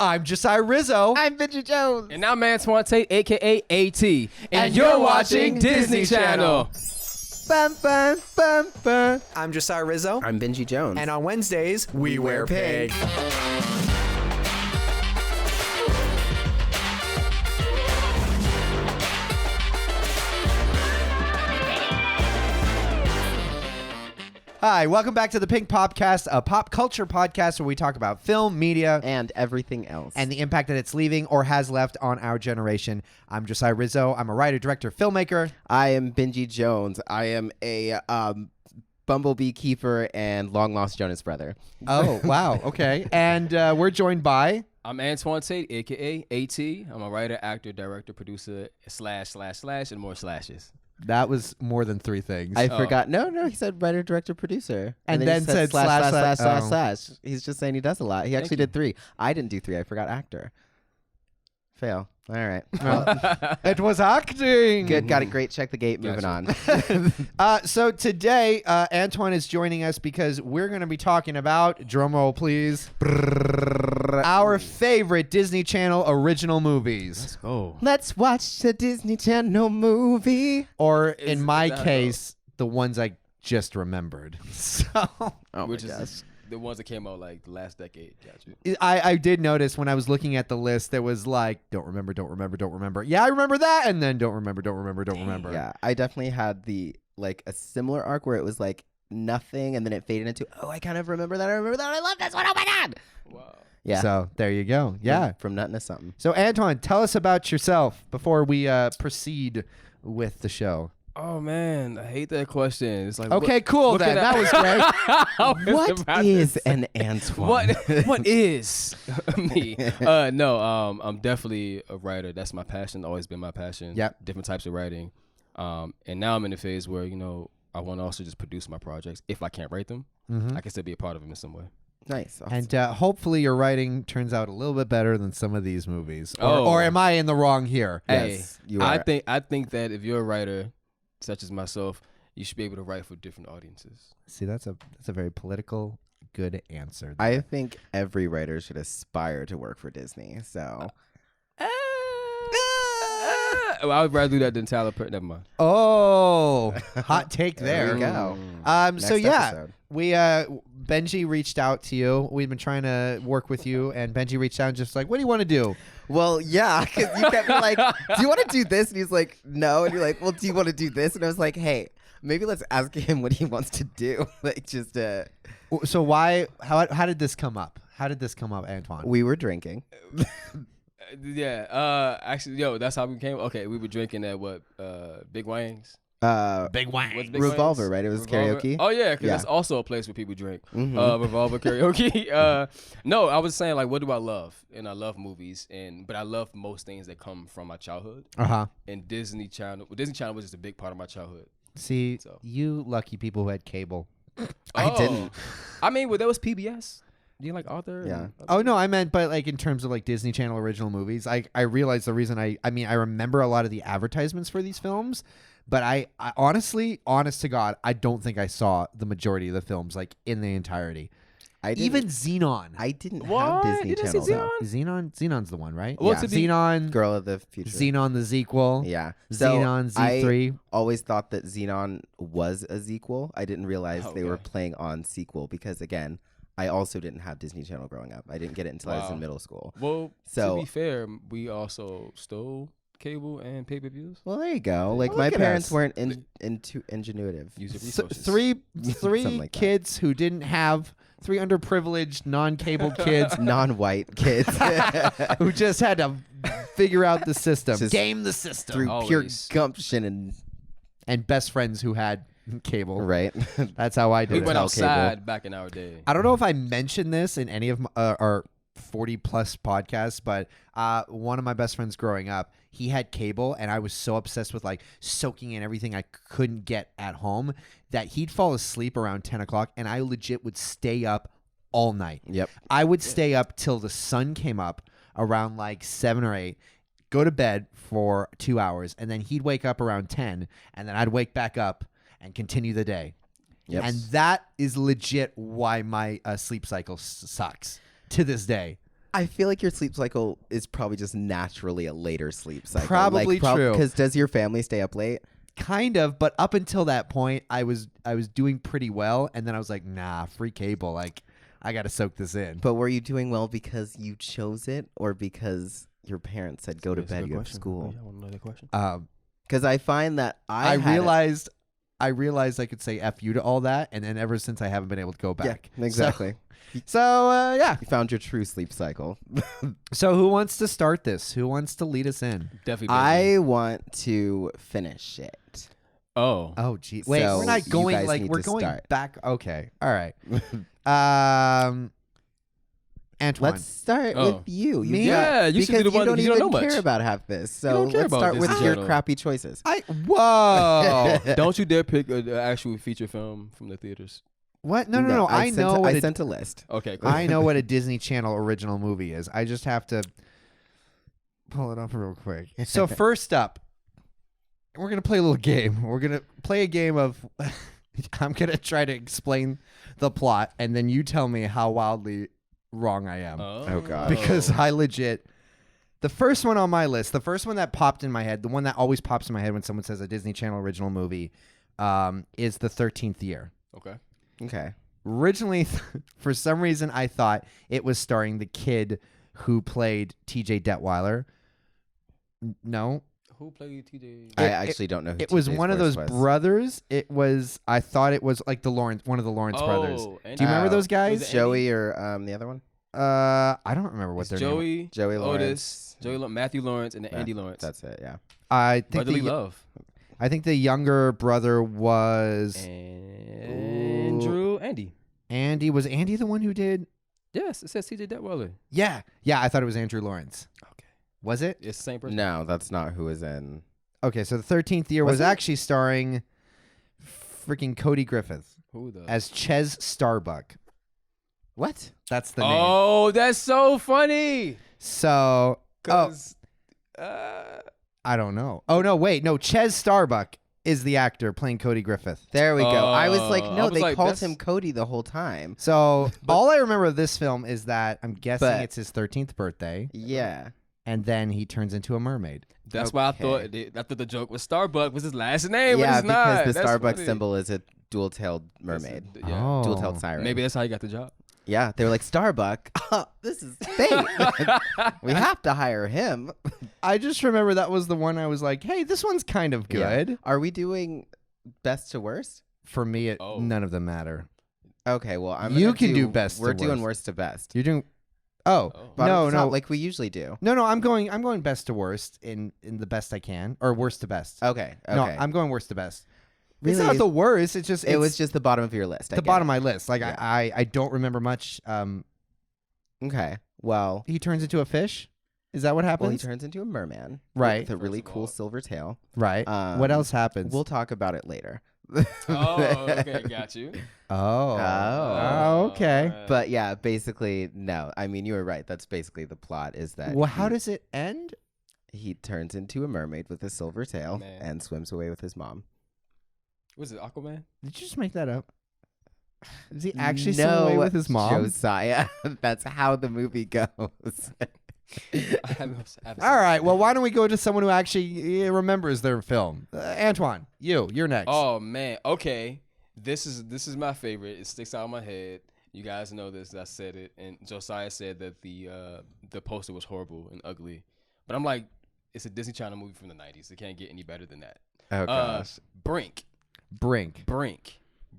I'm Josiah Rizzo. I'm BENJI Jones. And I'm Antoine Tate, a.k.a. A.T. And you're watching Disney Channel. Bum, bum, bum, bum. I'm Josiah Rizzo. I'm BENJI Jones. And on Wednesdays, we wear pink. Hi, welcome back to the Pink Popcast, a pop culture podcast where we talk about film, media, and everything else. and the impact that it's leaving or has left on our generation. I'm Josiah Rizzo. I'm a writer, director, filmmaker. I am BENJI Jones. I am a bumblebee keeper and long-lost Jonas brother. Oh, wow. Okay. And we're joined by... I'm Antoine Tate, a.k.a. A.T. I'm a writer, actor, director, producer, / and more slashes. That was more than three things. I forgot. No, he said writer, director, producer. And then he said slash. He's just saying he does a lot. He actually did 3. I didn't do 3. I forgot actor. Fail. All right. Well, it was acting. good. Got it. Great. Check the gate. Moving on. So today, Antoine is joining us because we're going to be talking about, drumroll please, our favorite Disney Channel original movies. Oh. Let's watch the Disney Channel movie. Or in my case, the ones I just remembered. So, Which is the ones that came out like the last decade. Gotcha. I did notice when I was looking at the list, there was like, don't remember. Yeah, I remember that. And then don't remember. Yeah, I definitely had a similar arc where it was like nothing, and then it faded into, oh, I kind of remember that. I love this one. Oh my god. Wow. Yeah. So there you go. Yeah. From nothing to something. So Antoine, tell us about yourself before we proceed with the show. Oh man, I hate that question. It's like Okay, cool then. That was great. What is an Antoine? What is me? No, I'm definitely a writer. That's my passion. Always been my passion. Yep. Different types of writing. And now I'm in a phase where I want to also just produce my projects. If I can't write them, I can still be a part of them in some way. Nice. Awesome. And hopefully your writing turns out a little bit better than some of these movies. Oh. Or am I in the wrong here? Yes, Hey, you are. I think that if you're a writer, such as myself, you should be able to write for different audiences. See, that's a very political, good answer. I think every writer should aspire to work for Disney. So I would rather do that than Tyler Perry. Never mind. Oh, hot take there there. we go. So Next yeah, episode. we BENJI reached out to you. We've been trying to work with you, and BENJI reached out and just like, what do you want to do? Well, yeah, because you kept me like, do you want to do this? And he's like, no. And you're like, well, do you want to do this? And I was like, hey, maybe let's ask him what he wants to do. Like, just So how did this come up? How did this come up, Antoine? we were drinking. Yeah. Actually, that's how we came. Okay, we were drinking at what? Big Wang's. Big Wang. What's Big Revolver, Wang's? right? It was Revolver. karaoke. Oh yeah, because Yeah. that's also a place where people drink. Mhm. Revolver karaoke. No, I was saying like, what do I love? And I love movies, but I love most things that come from my childhood. And Disney Channel was just a big part of my childhood. See, So. you lucky people who had cable. I didn't. I mean, well, there was PBS. Do you like Arthur? Yeah. Oh no, I meant, but like in terms of like Disney Channel original movies, I realized the reason I remember a lot of the advertisements for these films, but I honestly, honest to God, I don't think I saw the majority of the films like in the entirety. Even Xenon. I didn't What? have Disney You didn't see Channel. though. Xenon's the one, right? Well, Yeah. to be- Xenon, Girl of the Future. Xenon the sequel. Yeah. So Xenon Z3. I always thought that Xenon was a sequel. I didn't realize they were Okay. playing on sequel because, again, I also didn't have Disney Channel growing up. I didn't get it until I was Wow. in middle school. Well, So- to be fair, we also stole cable and pay-per-views. Well, there you go. Like, Well, my look at parents us. weren't into ingenuitive. Use your So, resources. three Something like that. kids who didn't have 3 underprivileged, non-cabled kids Non-white kids. who just had to figure out the system, Just game the system, Through pure Always. gumption and best friends who had cable. right. That's how I did We it. went Tell outside back in our day. I don't know if I mentioned this in any of our 40 plus podcasts, but one of my best friends growing up, he had cable, and I was so obsessed with like soaking in everything I couldn't get at home that he'd fall asleep around 10 o'clock, and I legit would stay up all night. Yep. I would stay up till the sun came up around like 7 or 8, go to bed for 2 hours, and then he'd wake up around 10, and then I'd wake back up and continue the day. Yep. And that is legit why my sleep cycle sucks to this day. I feel like your sleep cycle is probably just naturally a later sleep cycle. Probably true. Because does your family stay up late? Kind of, but up until that point, I was doing pretty well, and then I was like, nah, free cable. Like, I got to soak this in. But were you doing well because you chose it, or because your parents said go to bed, you have school? I want another question. Because I find that I realized I could say F you to all that, and then ever since I haven't been able to go back. Yeah, exactly. So yeah. You found your true sleep cycle. So who wants to start this? Who wants to lead us in? Definitely. I want to finish it. Oh, geez. Wait, So we're not you going guys like need we're to going start. back. Okay, all right. Antoine, Let's start Oh. with you. Me? Yeah, you should because be the you one. don't You don't even know care much. about half this. So don't care let's about start this with in your general. crappy choices. whoa. Don't you dare pick an actual feature film from the theaters. What? No. I know. I sent a list. Okay, cool. I know what a Disney Channel original movie is. I just have to pull it up real quick. So first up, we're gonna play a little game. We're gonna play a game of. I'm gonna try to explain the plot, and then you tell me how wildly wrong I am. Oh, God. Because I legit. The first one on my list, the first one that popped in my head, the one that always pops in my head when someone says a Disney Channel original movie, is The 13th Year. Okay. Originally, for some reason, I thought it was starring the kid who played T.J. Detweiler. No. Who played TJ? I actually don't know who It was TJ's one of voice those was. brothers. I thought it was like one of the Lawrence brothers. Oh, Do you remember those Was guys? it Joey or the other one? I don't remember what It's their name. Joey, Joey Otis, Matthew Lawrence, and then Andy Lawrence. That's it, yeah. I think Brotherly Love. I think the younger brother was Andy. Andy. Was Andy the one who did? Yes, it says TJ Detweiler. Yeah. I thought it was Andrew Lawrence. Okay. Was it? It's the same person. No, that's not who is in. Okay, so the 13th Year Was was it? actually starring freaking Cody Griffith Who the? as Ches Starbuck. What? That's the name. Oh, that's so funny. So, 'Cause, I don't know. Oh, no, wait. No, Ches Starbuck is the actor playing Cody Griffith. There we go. I was like, I no, was they like, called that's- him Cody the whole time. So, all I remember of this film is that I'm guessing But- it's his 13th birthday, Yeah. and then he turns into a mermaid. That's why I thought the joke was Starbuck was his last name. but Yeah, it's not. because the That's Starbucks funny. symbol is a dual-tailed mermaid. Yeah. Oh. Dual-tailed siren. Maybe that's how you got the job. Yeah, they were like, Starbuck, this is Tate. We have to hire him. I just remember that was the one I was like, hey, this one's kind of good. Yeah. Are we doing best to worst? For me, Oh. none of them matter. Okay, well, You gonna can do best to We're doing worst. worst to best. You're doing... Oh, Bottom to no. top, like we usually do. No, I'm going best to worst in the best I can, or worst to best. Okay. No, I'm going worst to best. Really? It's not the worst. It's just It was just the bottom of your list. the bottom of my list. Like Yeah. I don't remember much. Okay. Well, He turns into a fish. Is that what happens? he turns into a merman. Right. With a really First of cool all. silver tail. Right. What else happens? We'll talk about it later. Oh, okay, got you. Oh, okay. Alright. But yeah, basically, no. I mean, you were right. That's basically the plot is that Well, how does it end? he turns into a mermaid with a silver tail Man. and swims away with his mom. Was it Aquaman? Did you just make that up? Is he actually still away with his mom? Josiah. That's how the movie goes. I haven't All right. Well, why don't we go to someone who actually remembers their film? Antoine, you're next. Oh man. Okay. This is my favorite. It sticks out of my head. You guys know this. I said it, and Josiah said that the poster was horrible and ugly. But I'm like, it's a Disney Channel movie from the '90s. It can't get any better than that. Oh gosh. Brink. Brink.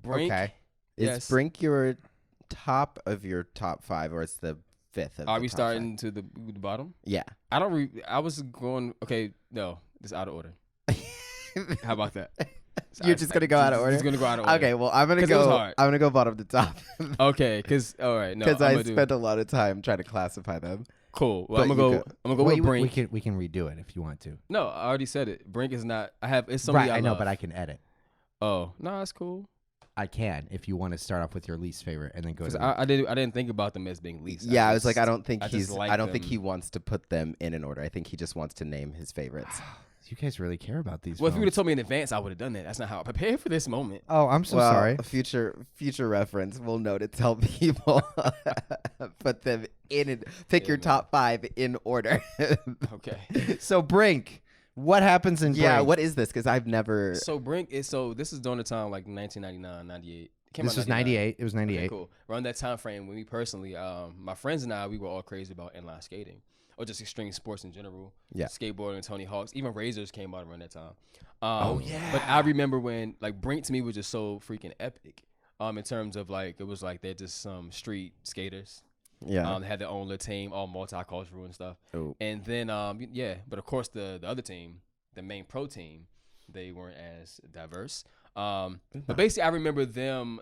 Okay. Is Yes. Brink your top of your top 5, or it's the 5th of Are the we top starting to the bottom? 5? Yeah. I was going. Okay, no, this out of order. How about that? You're just gonna go out of order? Just gonna go out of order. Okay, well, I'm gonna 'Cause it was go. hard. I'm gonna go bottom to top Okay, because all right, no, because I'm I gonna do- spent a lot of time trying to classify them. Cool. Well, But I'm you gonna go. go. I'm gonna go with Brink. We can redo it if you want to. No, I already said it. Brink is not. It's somebody Right. I know, love. but I can edit. Oh no, that's cool. I can if you want to start off with your least favorite and then go Because to. I didn't think about them as being least. Yeah, I was like, I don't think I just like I don't think them. he wants to put them in an order. I think he just wants to name his favorites. You guys really care about these. Well, if you would have films. told me in advance, I would have done that. That's not how I prepared for this moment. Oh, I'm so well, sorry. a future reference. We'll know to tell people. Put them in. Pick your top 5 in order. Okay. So Brink, what happens in Yeah, Brink? what is this? Because I've never. So this is during the time like 1999, 98. Came This out was 99. 98. It was 98. Okay, cool. Around that time frame, when me personally, my friends and I, we were all crazy about inline skating or just extreme sports in general. Yeah. Skateboarding, Tony Hawk's, even RIZZOs came out around that time. yeah. But I remember when like Brink to me was just so freaking epic. In terms of like it was like they're just some street skaters. Yeah. They had their own little team, all multicultural and stuff. Oh. And then but of course the other team, the main pro team, they weren't as diverse. But basically I remember them.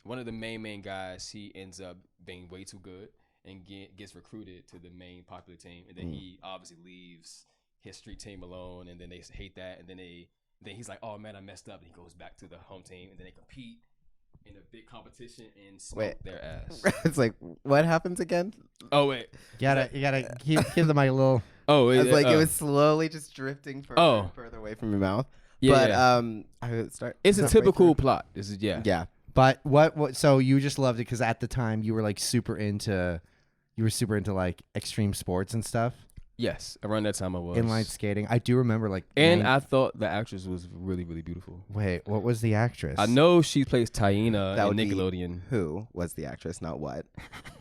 One of the main guys, he ends up being way too good and gets recruited to the main popular team, and then he obviously leaves his street team alone, and then they hate that, and then he's like, oh man, I messed up, and he goes back to the home team, and then they compete in a big competition and smoke their ass. It's like, what happens again? Oh wait, You gotta give them a little. oh It's like it was slowly just drifting further and further away from your mouth. Yeah, but yeah. I would start. It's a start right typical through. plot. This is Yeah. But what? So you just loved it because at the time you were like super into like extreme sports and stuff, Yes, around that time I was inline skating. I do remember like. and I thought the actress was really really beautiful. Wait, what was the actress? I know she plays Taina That in would be- Nickelodeon. Who was the actress? Not what.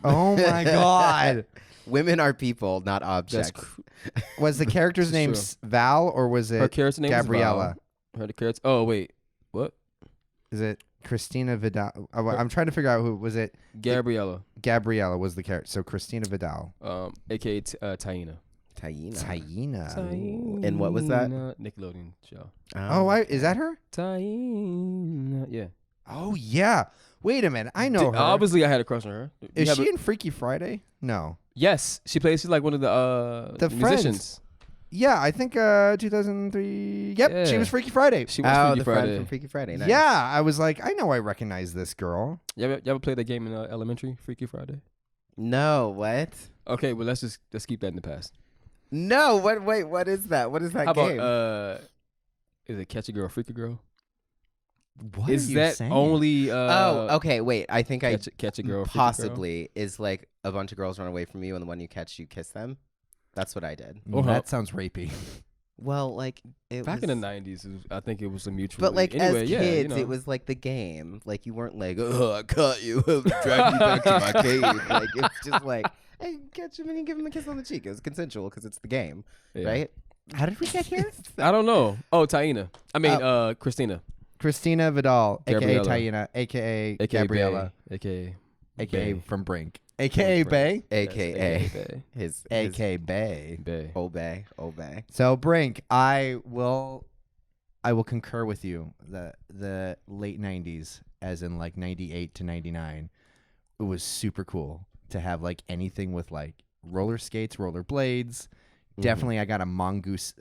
Oh my god! Women are people, not objects. Was the character's This is name true. Val or was it Her character name Gabriella? Was Val. Her character. Oh wait, what? Is it Christina Vidal? Oh, I'm trying to figure out who was it. Gabriella, Gabriella was the character. So Christina Vidal. aka Taina. Taina. Taina. And what was that? Nickelodeon show. Oh, is that her? Taina. Yeah. Oh yeah. Wait a minute. I know her. Obviously, I had a crush on her. You Is have she a- in Freaky Friday? No. Yes, she plays. She's like one of the Friends. musicians. Yeah, I think 2003. Yep, she Yeah. was Freaky Friday. She was Oh, Freaky the friend Friday. from Freaky Friday. Nice. Yeah, I was like, I know I recognize this girl. You ever played that game in elementary, Freaky Friday? No, what? Okay, well let's keep that in the past. No, what? Wait, what is that? What is that How game? about is it Catch a Girl, Freak a Girl? What Is are you that saying? only oh, okay. Wait, I think catch a girl, Freak a Girl? possibly is like a bunch of girls run away from you, and the one you catch, you kiss them. That's what I did. Or how- That sounds rapey. Well, like it Back was, in the 90s, I think it was a mutual. But like anyway, as yeah, kids, you know. it was like the game. Like you weren't like, oh, I caught you, drag you back to my cave. Like it was just like, hey, you catch him and you give him a kiss on the cheek. It was consensual because it's the game, Yeah. right? How did we get here? I don't know. Oh, Taina. I mean, Christina, Christina Vidal, Gabriella. aka Taina, aka aka Gabriella, Bay, aka aka Bay. from Brink, aka From Bay, Brink. AKA Yes, Bay. his aka Bay. Bay. obey. So Brink, I will concur with you. The late 90s, as in like 98 to 99, it was super cool to have like anything with like roller skates, roller blades. Definitely, I got a mongoose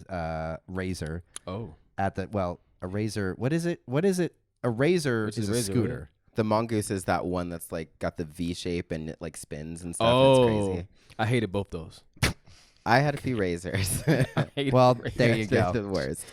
razor Oh, at the a razor. What is it? A razor Which is is a razor, scooter. The mongoose is that one that's like got the V shape and it like spins and stuff. oh, It's crazy. I hated both those. I had a few razors. I hated Well, razors. there you They're go. the worst.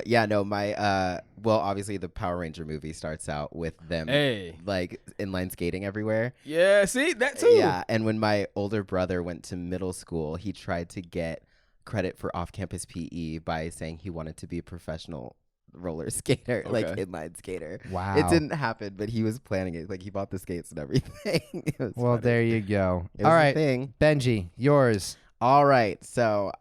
Yeah, no, my well, obviously the Power Ranger movie starts out with them Hey, like inline skating everywhere. yeah, see that too. Yeah, and when my older brother went to middle school, he tried to get credit for off-campus PE by saying he wanted to be a professional roller skater, like Okay. inline skater. Wow. It didn't happen, but he was planning it. Like he bought the skates and everything. It was Well, funny. there you go. It All was a right, thing. Benji, yours. All right, so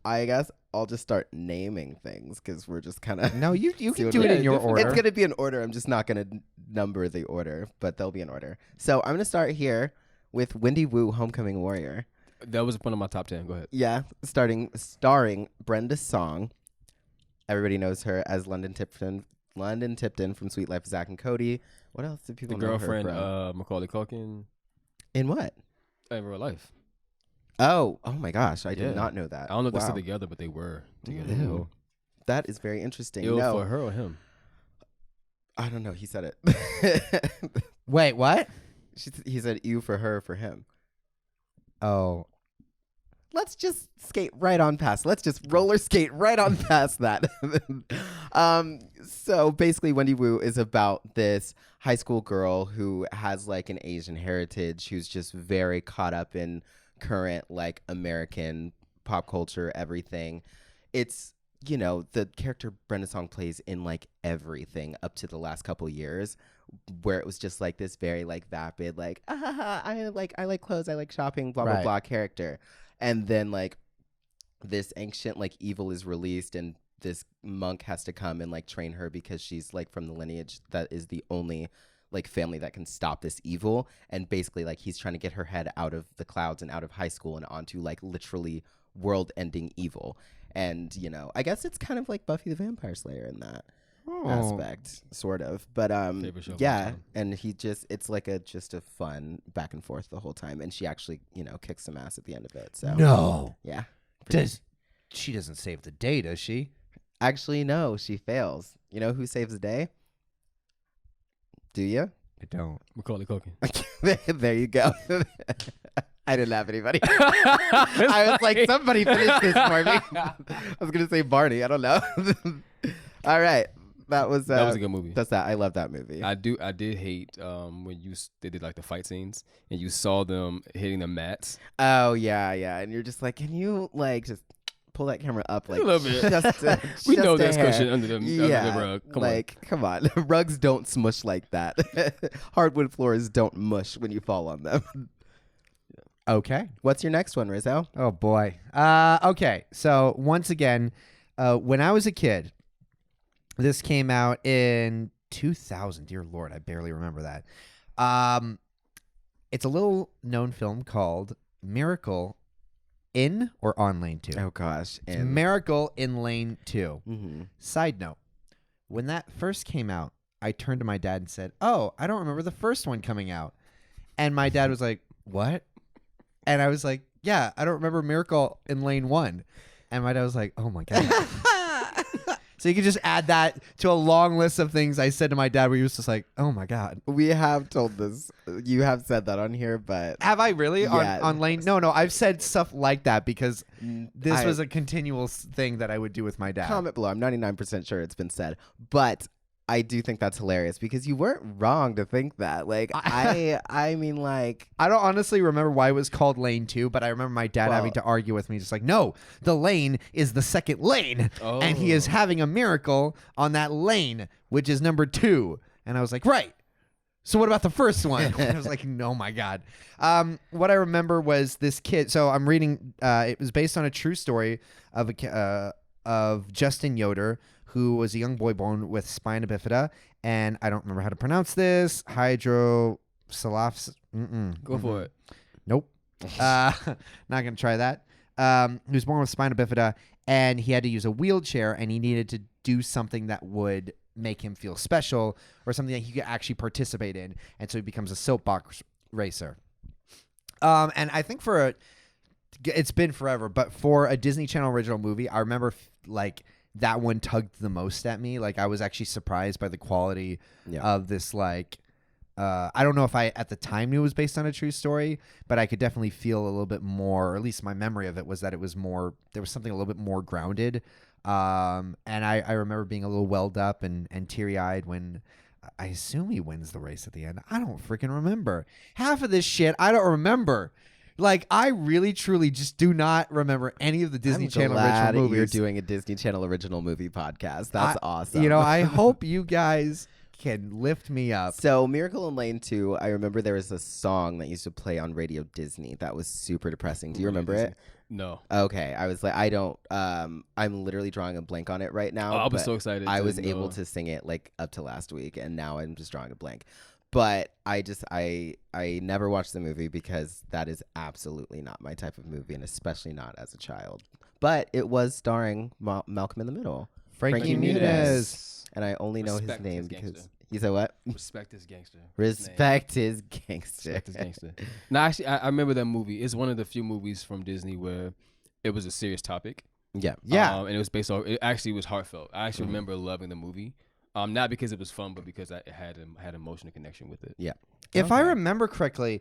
I guess I'll just start naming things because we're just kind of. No, you See can what do we- it in Yeah, your definitely. order. It's gonna be an order. I'm just not gonna number the order, but they'll be in order. So I'm gonna start here with Wendy Wu, Homecoming Warrior. That was one of my top 10. Go ahead. Yeah, starring Brenda Song. Everybody knows her as London Tipton from Sweet Life of Zack and Cody. What else do The people know girlfriend, her from? Macaulay Culkin, In what? in real life. Oh my gosh, I Yeah. did not know that. I don't know if they're Wow. still together, but they were together. Ew. That is very interesting. Ew, No, for her or him? I don't know. He said it. Wait, what? He said ew for her, for him. Oh. let's just skate right on past. Let's just roller skate right on past that. So basically, Wendy Wu is about this high school girl who has like an Asian heritage, who's just very caught up in current like American pop culture, everything. It's, you know, the character Brenda Song plays in like everything up to the last couple years, where it was just like this very like vapid, like, I like clothes, I like shopping, blah, blah, blah character. And then like this ancient like evil is released, and this monk has to come and like train her because she's like from the lineage that is the only like family that can stop this evil. And basically like he's trying to get her head out of the clouds and out of high school and onto like literally world ending evil. And, you know, I guess it's kind of like Buffy the Vampire Slayer in that aspect, sort of. But yeah, and he just, it's like just a fun back and forth the whole time. And she actually, you know, kicks some ass at the end of it. So no, yeah. She doesn't save the day, does she? Actually, no, she fails. You know who saves the day? Do you? I don't. Macaulay Culkin. There you go. I didn't have anybody. I was like, somebody finish this for me. I was going to say Barney. I don't know. All right. That was a good movie. That's that. I love that movie. I did hate when they did like the fight scenes and you saw them hitting the mats. Oh, yeah. And you're just like, can you like just pull that camera up like a little bit? Just we know there's there's cushion under the rug. Come on. Rugs don't smush like that. Hardwood floors don't mush when you fall on them. Okay. What's your next one, Rizzo? Oh, boy. Okay. So once again, when I was a kid, this came out in 2000. Dear Lord, I barely remember that. It's a little known film called Miracle in or on Lane 2. Oh, gosh. It's Miracle in Lane 2. Mm-hmm. Side note, when that first came out, I turned to my dad and said, oh, I don't remember the first one coming out. And my dad was like, what? And I was like, yeah, I don't remember Miracle in Lane 1. And my dad was like, oh, my God. So you could just add that to a long list of things I said to my dad where he was just like, oh, my God. We have told this. You have said that on here, but... Have I really? Yeah. On Lane? No, I've said stuff like that because this was a continual thing that I would do with my dad. Comment below. I'm 99% sure it's been said. But I do think that's hilarious because you weren't wrong to think that. Like, I mean, like... I don't honestly remember why it was called Lane 2, but I remember my dad having to argue with me just like, no, the lane is the second lane. Oh. And he is having a miracle on that lane, which is number 2. And I was like, right. So what about the first one? And I was like, oh, my God. What I remember was this kid. So I'm reading, it was based on a true story of Justin Yoder, who was a young boy born with spina bifida, and I don't remember how to pronounce this. Hydrocephalus. Go for it. Nope. Not gonna try that. He was born with spina bifida, and he had to use a wheelchair, and he needed to do something that would make him feel special or something that he could actually participate in, and so he becomes a soapbox racer. And I think it's been forever, but for a Disney Channel original movie, I remember that one tugged the most at me. Like I was actually surprised by the quality of this. Like, I don't know if I at the time knew it was based on a true story, but I could definitely feel a little bit more, or at least my memory of it was that it was more, there was something a little bit more grounded. And I remember being a little welled up and teary eyed when I assume he wins the race at the end. I don't freaking remember half of this shit. I don't remember. Like, I really, truly just do not remember any of the Disney Channel original movies. You're doing a Disney Channel original movie podcast. That's awesome. You know, I hope you guys can lift me up. So, Miracle in Lane 2, I remember there was a song that used to play on Radio Disney that was super depressing. Do you remember it? No. Okay. I was like, I don't, I'm literally drawing a blank on it right now. Oh, I was so excited. I was able to sing it like up to last week, and now I'm just drawing a blank. But I never watched the movie because that is absolutely not my type of movie, and especially not as a child. But it was starring Malcolm in the Middle. Frankie Muniz. And I only know his name because... You said what? Respect his gangster. Respect his gangster. Respect his gangster. No, actually, I remember that movie. It's one of the few movies from Disney where it was a serious topic. Yeah. And it was based on... It actually was heartfelt. I actually remember loving the movie. Not because it was fun, but because I had emotional connection with it. Yeah. If I remember correctly,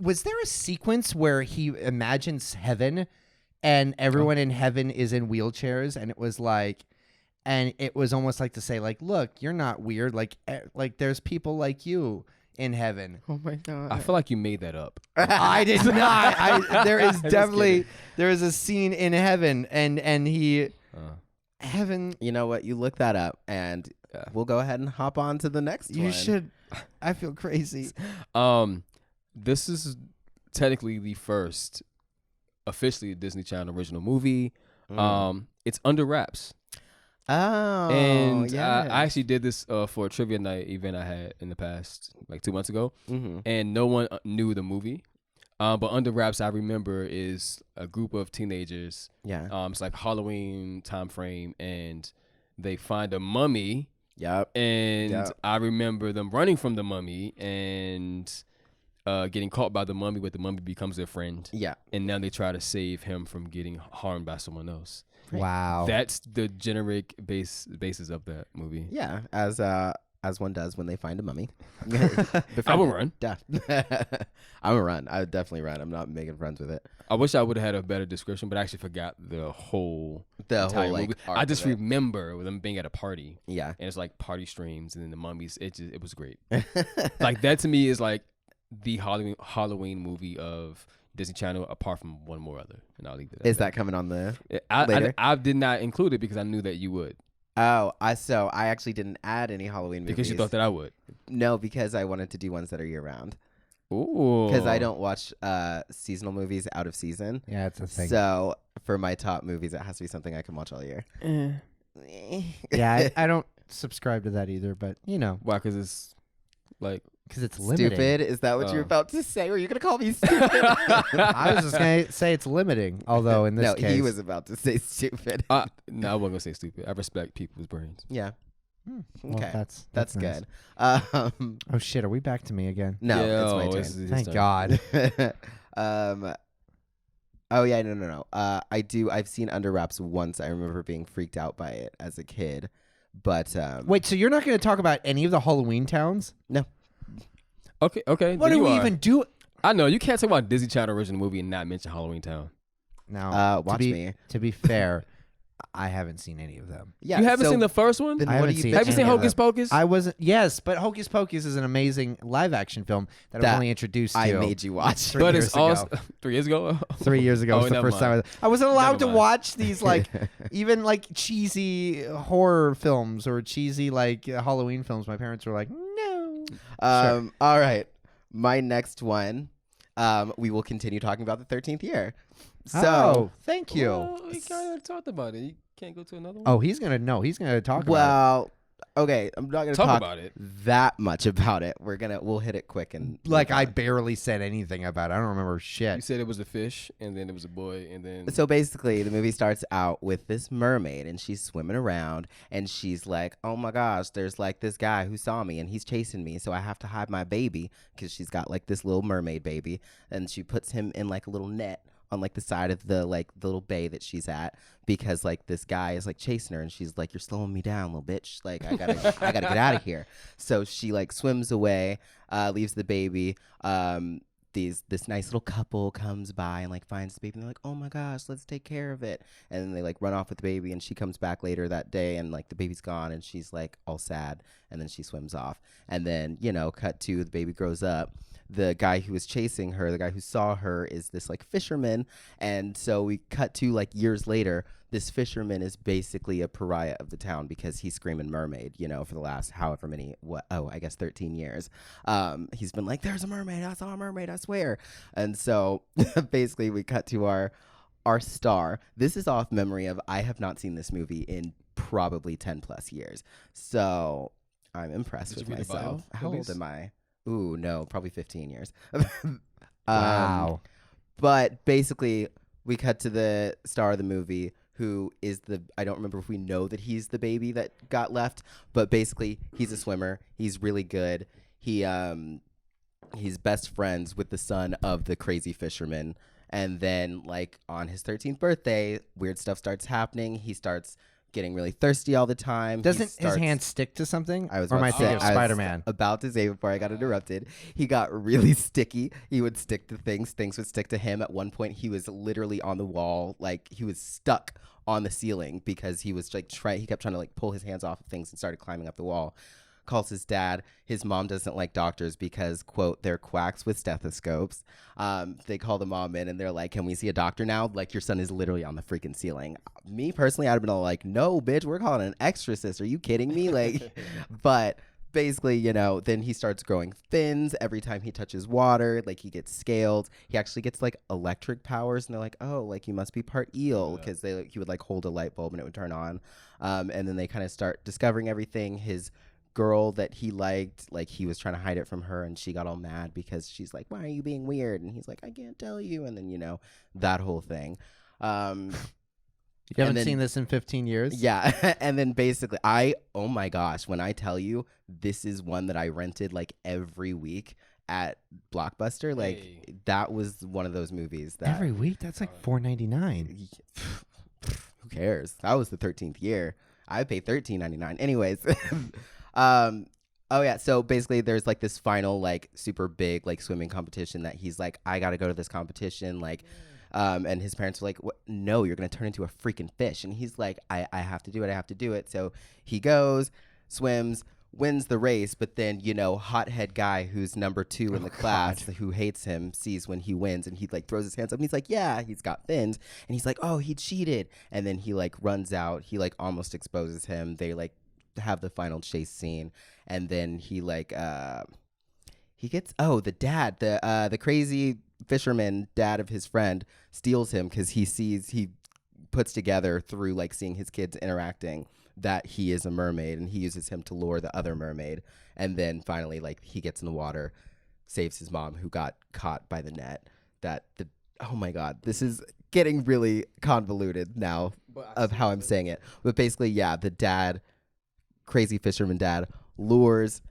was there a sequence where he imagines heaven and everyone in heaven is in wheelchairs, and it was like, and it was almost like to say like, look, you're not weird, like there's people like you in heaven. Oh my god! I feel like you made that up. I did not. There is definitely there is a scene in heaven, and he heaven. You know what? You look that up, and we'll go ahead and hop on to the next one. You should. I feel crazy. This is technically the first officially Disney Channel original movie. It's Under Wraps. Oh, And yeah. I actually did this for a trivia night event I had in the past, like 2 months ago, Mm-hmm. and no one knew the movie. But Under Wraps, I remember, is a group of teenagers. Yeah. It's like Halloween time frame, and they find a mummy. Yep. And I remember them running from the mummy and getting caught by the mummy, but the mummy becomes their friend. Yeah. And now they try to save him from getting harmed by someone else. Wow. That's the generic basis of that movie. Yeah. As one does when they find a mummy. I would run. I would run. I would definitely run. I'm not making friends with it. I wish I would have had a better description, but I actually forgot the whole Entire movie. arc I just of it. remember them being at a party. Yeah. And it's like party streams, and then the mummies. It was great. Like that to me is like the Halloween movie of Disney Channel, apart from one more other, and I'll leave it at Is that coming on the later? later? I did not include it because I knew that you would. Oh, I actually didn't add any Halloween movies. Because you thought that I would. No, because I wanted to do ones that are year round. Ooh. Because I don't watch seasonal movies out of season. Yeah, it's a thing. So for my top movies, it has to be something I can watch all year. Yeah, I don't subscribe to that either, but you know, Why? Because it's like because it's limiting. Stupid? Is that what you're Oh. about to say? Were you gonna call me stupid? I was just gonna say it's limiting, although in this no, case, he was about to say stupid. no, I wasn't gonna say stupid. I respect people's brains. Yeah. Well, Okay. that's nice. good. Oh shit, are we back to me again? No, Yeah, it's my turn. it's Thank turn. God. Oh yeah, no. I've seen Under Wraps once. I remember being freaked out by it as a kid. But Wait, so you're not going to talk about any of the Halloween towns? no. Okay. What then do you we are. even do? I know you can't talk about Disney Channel original movie and not mention Halloween Town. Now, Watch me. To be fair, I haven't seen any of them. Yeah, You haven't so seen the first one? then I what haven't do you seen think? Have you seen any of Hocus them. Pocus? I wasn't. Yes, but Hocus Pocus is an amazing live action film that I was That only introduced to. I made you watch. 3 but years it's ago. also 3 years ago. 3 years ago Oh, was the never first time mind. I wasn't allowed to Never mind. watch these like even like cheesy horror films or cheesy like Halloween films. My parents were like, no. All right. My next one. We will continue talking about the 13th year. So, thank you. Well, we kind of talked about it. You can't go to another one. Oh, he's gonna know. He's gonna talk about well, okay. I'm not gonna talk talk about it. that much about it. We'll hit it quick and it. Like move I on. barely said anything about it. I don't remember You shit. said it was a fish, and then it was a boy, and then So basically, the movie starts out with this mermaid, and she's swimming around, and she's like, "Oh my gosh, there's like this guy who saw me, and he's chasing me, so I have to hide my baby because she's got like this little mermaid baby, and she puts him in like a little net on like the side of the little bay that she's at because like this guy is like chasing her, and she's like, "You're slowing me down, little bitch. Like I gotta get out of here." So she like swims away, leaves the baby. This nice little couple comes by and like finds the baby, and they're like, "Oh my gosh, let's take care of it." And then they like run off with the baby, and she comes back later that day, and like the baby's gone, and she's like all sad, and then she swims off. And then cut to the baby grows up. The guy who was chasing her, the guy who saw her, is this like fisherman, and so we cut to like years later. This fisherman is basically a pariah of the town because he's screaming mermaid, for the last however many, I guess 13 years. He's been like, "There's a mermaid, I saw a mermaid, I swear." And so basically we cut to our star. This is off memory of, I have not seen this movie in probably 10 plus years. So I'm impressed Did with you read the bio, myself. at How old least? am I? Ooh, no, probably 15 years. Wow. But basically, we cut to the star of the movie, who is I don't remember if we know that he's the baby that got left, but basically, he's a swimmer. He's really good. He's best friends with the son of the crazy fisherman. And then, like, on his 13th birthday, weird stuff starts happening. He starts getting really thirsty all the time. Doesn't his hand stick to something? I was or am I about to say, thinking of I was Spider-Man? about to say before I got interrupted, he got really sticky. He would stick to things. Things would stick to him. At one point, he was literally on the wall, like he was stuck on the ceiling because he was like he kept trying to like pull his hands off of things and started climbing up the wall. Calls his dad. His mom doesn't like doctors because, quote, they're quacks with stethoscopes. They call the mom in and they're like, can we see a doctor now? Like, your son is literally on the freaking ceiling. Me personally, I'd have been all like, no, bitch, we're calling an exorcist. Are you kidding me? Like, but basically, you know, then he starts growing fins every time he touches water. Like, he gets scaled. He actually gets like electric powers, and they're like, oh, like you must be part eel, because he would like hold a light bulb and it would turn on. And then they kind of start discovering everything. His girl that he liked, like he was trying to hide it from her, and she got all mad because she's like, why are you being weird? And he's like, I can't tell you. And then, you know, that whole thing. You haven't seen this in 15 years? Yeah. And then basically oh my gosh, when I tell you, this is one that I rented like every week at Blockbuster. Like that was one of those movies that every week? That's like $4.99. Who cares? That was the 13th year. I paid $13.99. Anyways. Oh yeah, so basically there's like this final like super big like swimming competition that he's like, I gotta go to this competition, like and his parents are like, what? No, you're gonna turn into a freaking fish. And he's like, I have to do it. So he goes, swims, wins the race, but then, you know, hothead guy who's number 2 in the class who hates him sees when he wins, and he like throws his hands up and he's like, yeah, he's got fins. And he's like, oh, he cheated. And then he like runs out, he like almost exposes him. They like have the final chase scene, and then he like he gets the dad, the crazy fisherman dad of his friend steals him because he puts together through like seeing his kids interacting that he is a mermaid, and he uses him to lure the other mermaid. And then finally like he gets in the water, saves his mom who got caught by the net. Oh my god, this is getting really convoluted now of how I'm saying it, but basically, yeah, the dad, crazy fisherman dad, lures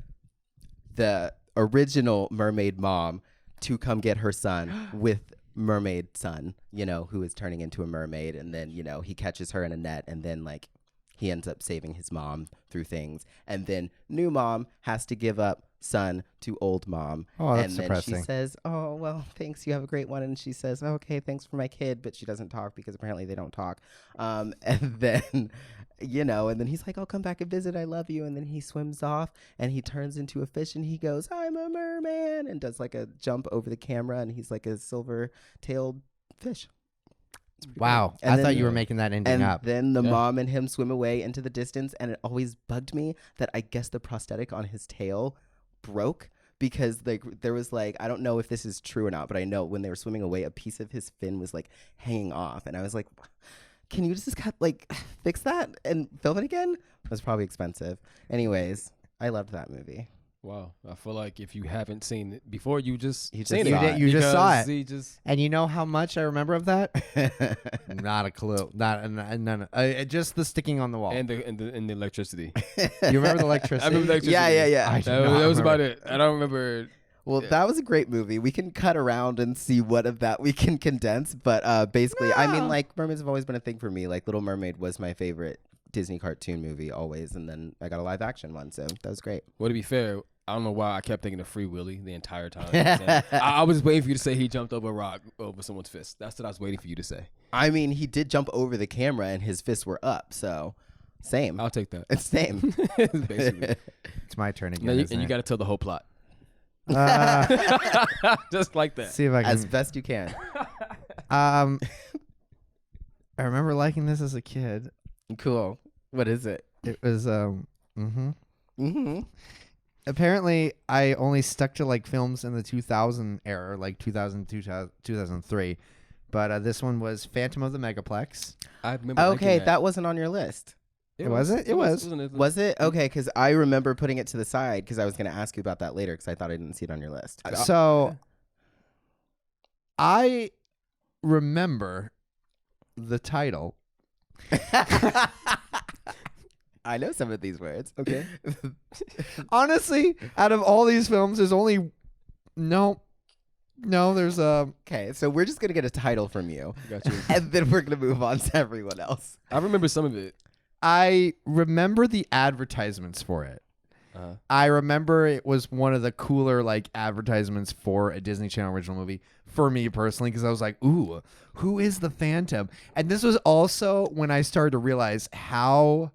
the original mermaid mom to come get her son with mermaid son, you know, who is turning into a mermaid. And then, you know, he catches her in a net, and then like he ends up saving his mom through things. And then new mom has to give up son to old mom. Oh, that's and then depressing. She says, oh, well, thanks, you have a great one. And she says, okay, thanks for my kid. But she doesn't talk because apparently they don't talk. And then, you know, and then he's like, I'll come back and visit, I love you. And then he swims off and he turns into a fish, and he goes, I'm a merman, and does like a jump over the camera, and he's like a silver-tailed fish. Wow. And I then- thought you were making that ending And up. then the mom and him swim away into the distance, and it always bugged me that I guess the prosthetic on his tail broke, because like there was like, I don't know if this is true or not, but I know when they were swimming away, a piece of his fin was like hanging off, and I was like, can you just like fix that and film it again? It was probably expensive. Anyways, I loved that movie. Wow, I feel like if you haven't seen it before, you just You just seen saw it. it. You just saw it. He just And you know how much I remember of that? Not a clue. None. Just the sticking on the wall. and the electricity. You remember the electricity? I remember the electricity. Yeah. I do not That was about remember. it. I don't remember. Well, that was a great movie. We can cut around and see what of that we can condense. But basically, I mean, like, mermaids have always been a thing for me. Like, Little Mermaid was my favorite Disney cartoon movie always. And then I got a live action one. So that was great. Well, to be fair, I don't know why I kept thinking of Free Willy the entire time. I was waiting for you to say he jumped over a rock over someone's fist. That's what I was waiting for you to say. I mean, he did jump over the camera and his fists were up. So same. I'll take that. It's same. Basically. It's my turn again. Now you, isn't and you it? got to tell the whole plot. Uh, Just like that. see if I can. As best you can. I remember liking this as a kid. Cool. What is it? It was Mm-hmm. Apparently I only stuck to like films in the 2000 era, like 2000, 2003. But this one was Phantom of the Megaplex. I remember Okay, liking that wasn't on your list. It was it? It was. Was it? Okay, because I remember putting it to the side because I was going to ask you about that later because I thought I didn't see it on your list. So I remember the title. I know some of these words. Okay. Honestly, out of all these films, there's only there's Okay, so we're just going to get a title from you. Got you. And then we're going to move on to everyone else. I remember some of it. I remember the advertisements for it. I remember it was one of the cooler like advertisements for a Disney Channel original movie for me personally, because I was like, ooh, who is the Phantom? And this was also when I started to realize how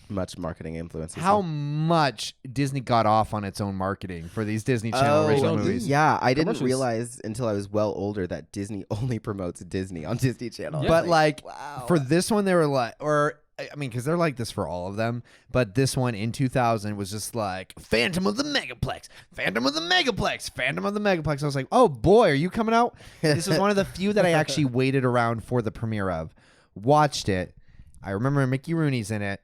much marketing influence. how much Disney got off on its own marketing for these Disney Channel original movies. Yeah, I didn't Commercials. realize until I was well older that Disney only promotes Disney on Disney Channel. Yeah. But like wow. for this one, they were like, or I mean, because they're like this for all of them. But this one in 2000 was just like Phantom of the Megaplex, Phantom of the Megaplex, Phantom of the Megaplex. I was like, oh boy, are you coming out? This was one of the few that I actually waited around for the premiere of. Watched it. I remember Mickey Rooney's in it.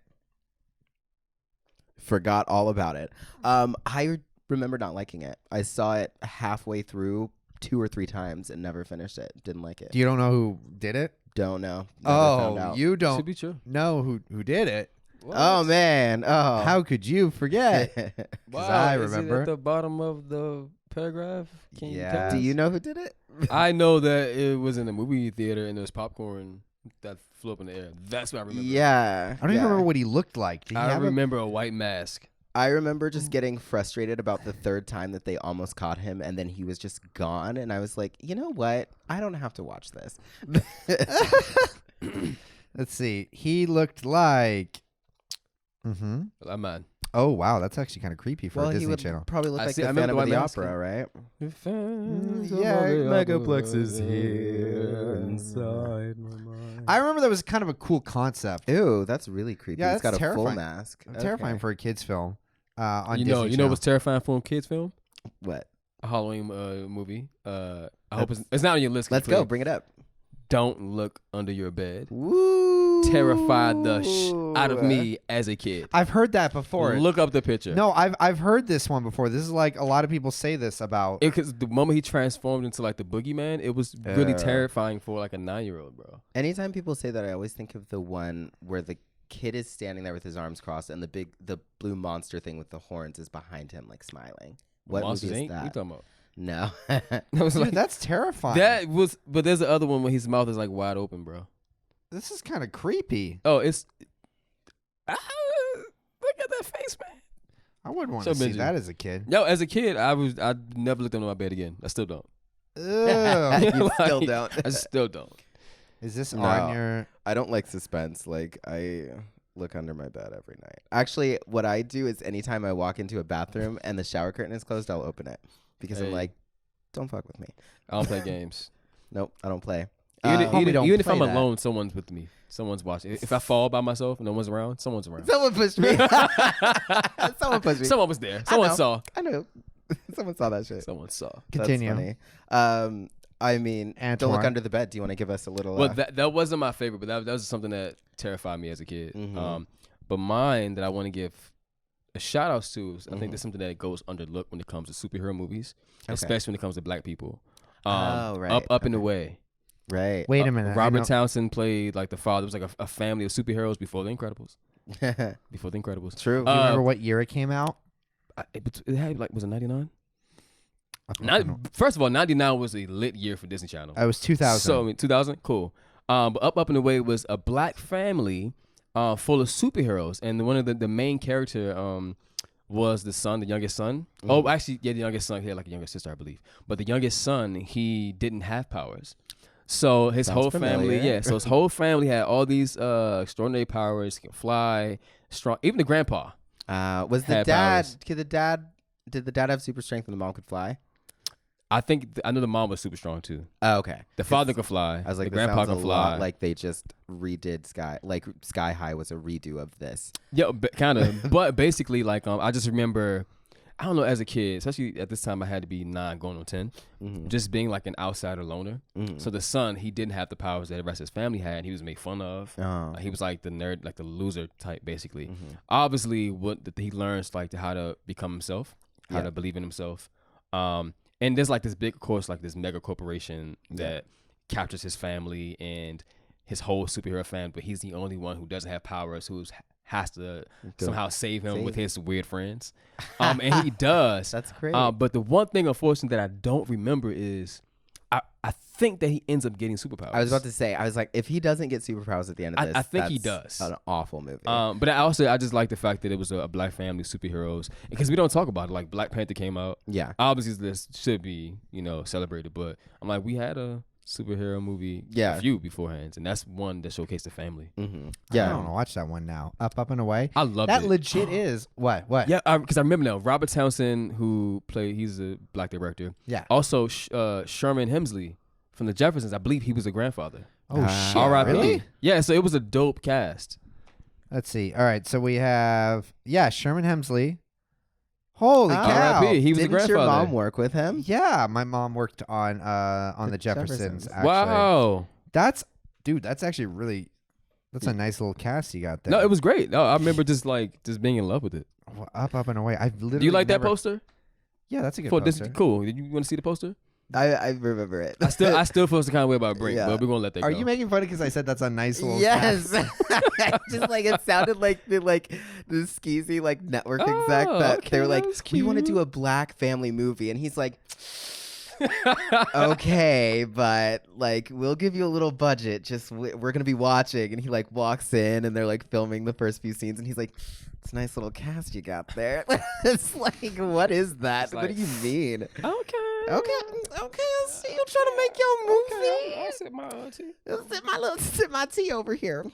Forgot all about it. I remember not liking it. I saw it halfway through 2 or 3 times and never finished it. Didn't like it. You don't know who did it? Don't know. Never found Oh, out. you Should don't be true. know who did it? Oh man. Oh. How could you forget? Wow, I is it remember. at the bottom of the paragraph? Can you Yeah. tell Do us? you know who did it? I know that it was in a movie theater and there was popcorn that flew up in the air. That's what I remember. Yeah. I don't even remember what he looked like. Did he I have remember a white mask. I remember just getting frustrated about the 3rd time that they almost caught him and then he was just gone. And I was like, you know what? I don't have to watch this. Let's see. He looked like. Mm-hmm. I'm mad. Oh wow, that's actually kind of creepy for a he Disney would Channel. probably look I like see- the I remember Phantom the of the White Mask. Opera, right? Megaplex is here inside my mind. I remember that was kind of a cool concept. Ew, that's really creepy. Yeah, It's that's got a full terrifying. mask. Terrifying Okay. for a kids film. On You Disney know Channel. what's terrifying for a kids film? What? A Halloween movie. I hope it's not on your list. Let's go. Bring it up. Don't look under your bed. Woo! Terrified the out of me as a kid. I've heard that before. Look up the picture. No, I've heard this one before. This is like a lot of people say this about. Because the moment he transformed into like the boogeyman, it was really Uh. terrifying for like a 9-year-old, bro. Anytime people say that, I always think of the one where the kid is standing there with his arms crossed and the blue monster thing with the horns is behind him, like smiling. What Monsters movie is Inc? What you that? talking about? No. That was Dude, like that's terrifying. that was, but there's the other one where his mouth is like wide open, bro. This is kind of creepy. Oh, it's look at that face, man. I wouldn't want So to see Benji. that as a kid. Yo, as a kid, I never looked under my bed again. I still don't. Ugh. You still Like, don't. I still don't. Is this No. on your? I don't like suspense. Like, I look under my bed every night. Actually, what I do is anytime I walk into a bathroom and the shower curtain is closed, I'll open it. Because I'm Hey. like, don't fuck with me. I don't play games. Nope, I don't play. homie, don't Even if play I'm that. alone, someone's with me. Someone's watching. If I fall by myself and no one's around, someone's around. Someone pushed me. Someone pushed me. Someone was there. Someone know. saw. I know. Someone saw that shit. Someone saw. Continue. That's funny. I mean, don't look Antoine. under the bed. Do you want to give us a little? Well, that wasn't my favorite, but that was something that terrified me as a kid. Mhm. But mine that I want to give a shout outs to is I think that's something that goes underlooked when it comes to superhero movies, Okay. especially when it comes to black people. Oh, right. Up and Okay. away. right. Wait a minute. I Robert know- Townsend played like the father. It was like a family of superheroes before the Incredibles. Before the Incredibles. True. Do you remember what year it came out? It had like, was it 99? I fucking- First of all, 99 was a lit year for Disney Channel. I was 2000. So, I mean, 2000? Cool. But Up and Away was a black family full of superheroes. And one of the main character was the son, the youngest son. Mm-hmm. Oh, actually, yeah, the youngest son. He had like a younger sister, I believe. But the youngest son, he didn't have powers. So his Sounds whole family, familiar. so his whole family had all these extraordinary powers. He could fly, strong. Even the grandpa. Was the Had dad? powers. Did the dad have super strength and the mom could fly? I think I know the mom was super strong too. Oh, okay. The father could fly. I was like, the this grandpa sounds could a lot fly. like they just redid Sky High was a redo of this. Yeah, kind of. But basically, like, I just remember, I don't know, as a kid, especially at this time, I had to be 9 going on 10, just being like an outsider loner. So the son, he didn't have the powers that the rest of his family had. He was made fun of. Oh. He was like the nerd, like the loser type, basically. Obviously, he learns like how to become himself, how to believe in himself. And there's like this big, of course, like this mega corporation that captures his family and his whole superhero family, but he's the only one who doesn't have powers, who has to somehow save him with his weird friends. And he does. That's great. But the one thing, unfortunately, that I don't remember is I think that he ends up getting superpowers. I was about to say, I was like, if he doesn't get superpowers at the end of this, I think he that's does. an awful movie. But I just like the fact that it was a black family superheroes, because we don't talk about it. Like Black Panther came out. Yeah. Obviously this should be, celebrated, but I'm like, we had a superhero movie a few beforehand, and that's one that showcased the family. Mm-hmm. I Yeah. don't want to watch that one now. Up and Away. I love that. it. Legit is what? Yeah, because I remember now. Robert Townsend, he's a black director. Yeah. Also, Sherman Hemsley from the Jeffersons. I believe he was a grandfather. Oh shit! R.I.P. Really? Yeah. So it was a dope cast. Let's see. All right, so we have Sherman Hemsley. Holy cow! R.I.P. He was Didn't a grandfather. your mom work with him? Yeah, my mom worked on the Jeffersons. Actually. Wow. That's actually really. That's a nice little cast you got there. No, it was great. No, I remember just being in love with it. Well, Up and Away. I've literally. Do you like that poster? Yeah, that's a good This poster. cool. Did you want to see the poster? I remember it. I still feel some kind of way about Brink, but we're gonna let that go. Are you making fun because I said that's a nice little? Yes. cast? Just like it sounded like the skeezy network exec that they were like, we want to do a black family movie, and he's like, okay, but we'll give you a little budget. Just we're gonna be watching, and he walks in, and they're filming the first few scenes, and he's like, it's a nice little cast you got there. It's what is that? What do you mean? Okay. I see you trying to make your movie. I'll sip my tea. Sip my tea over here.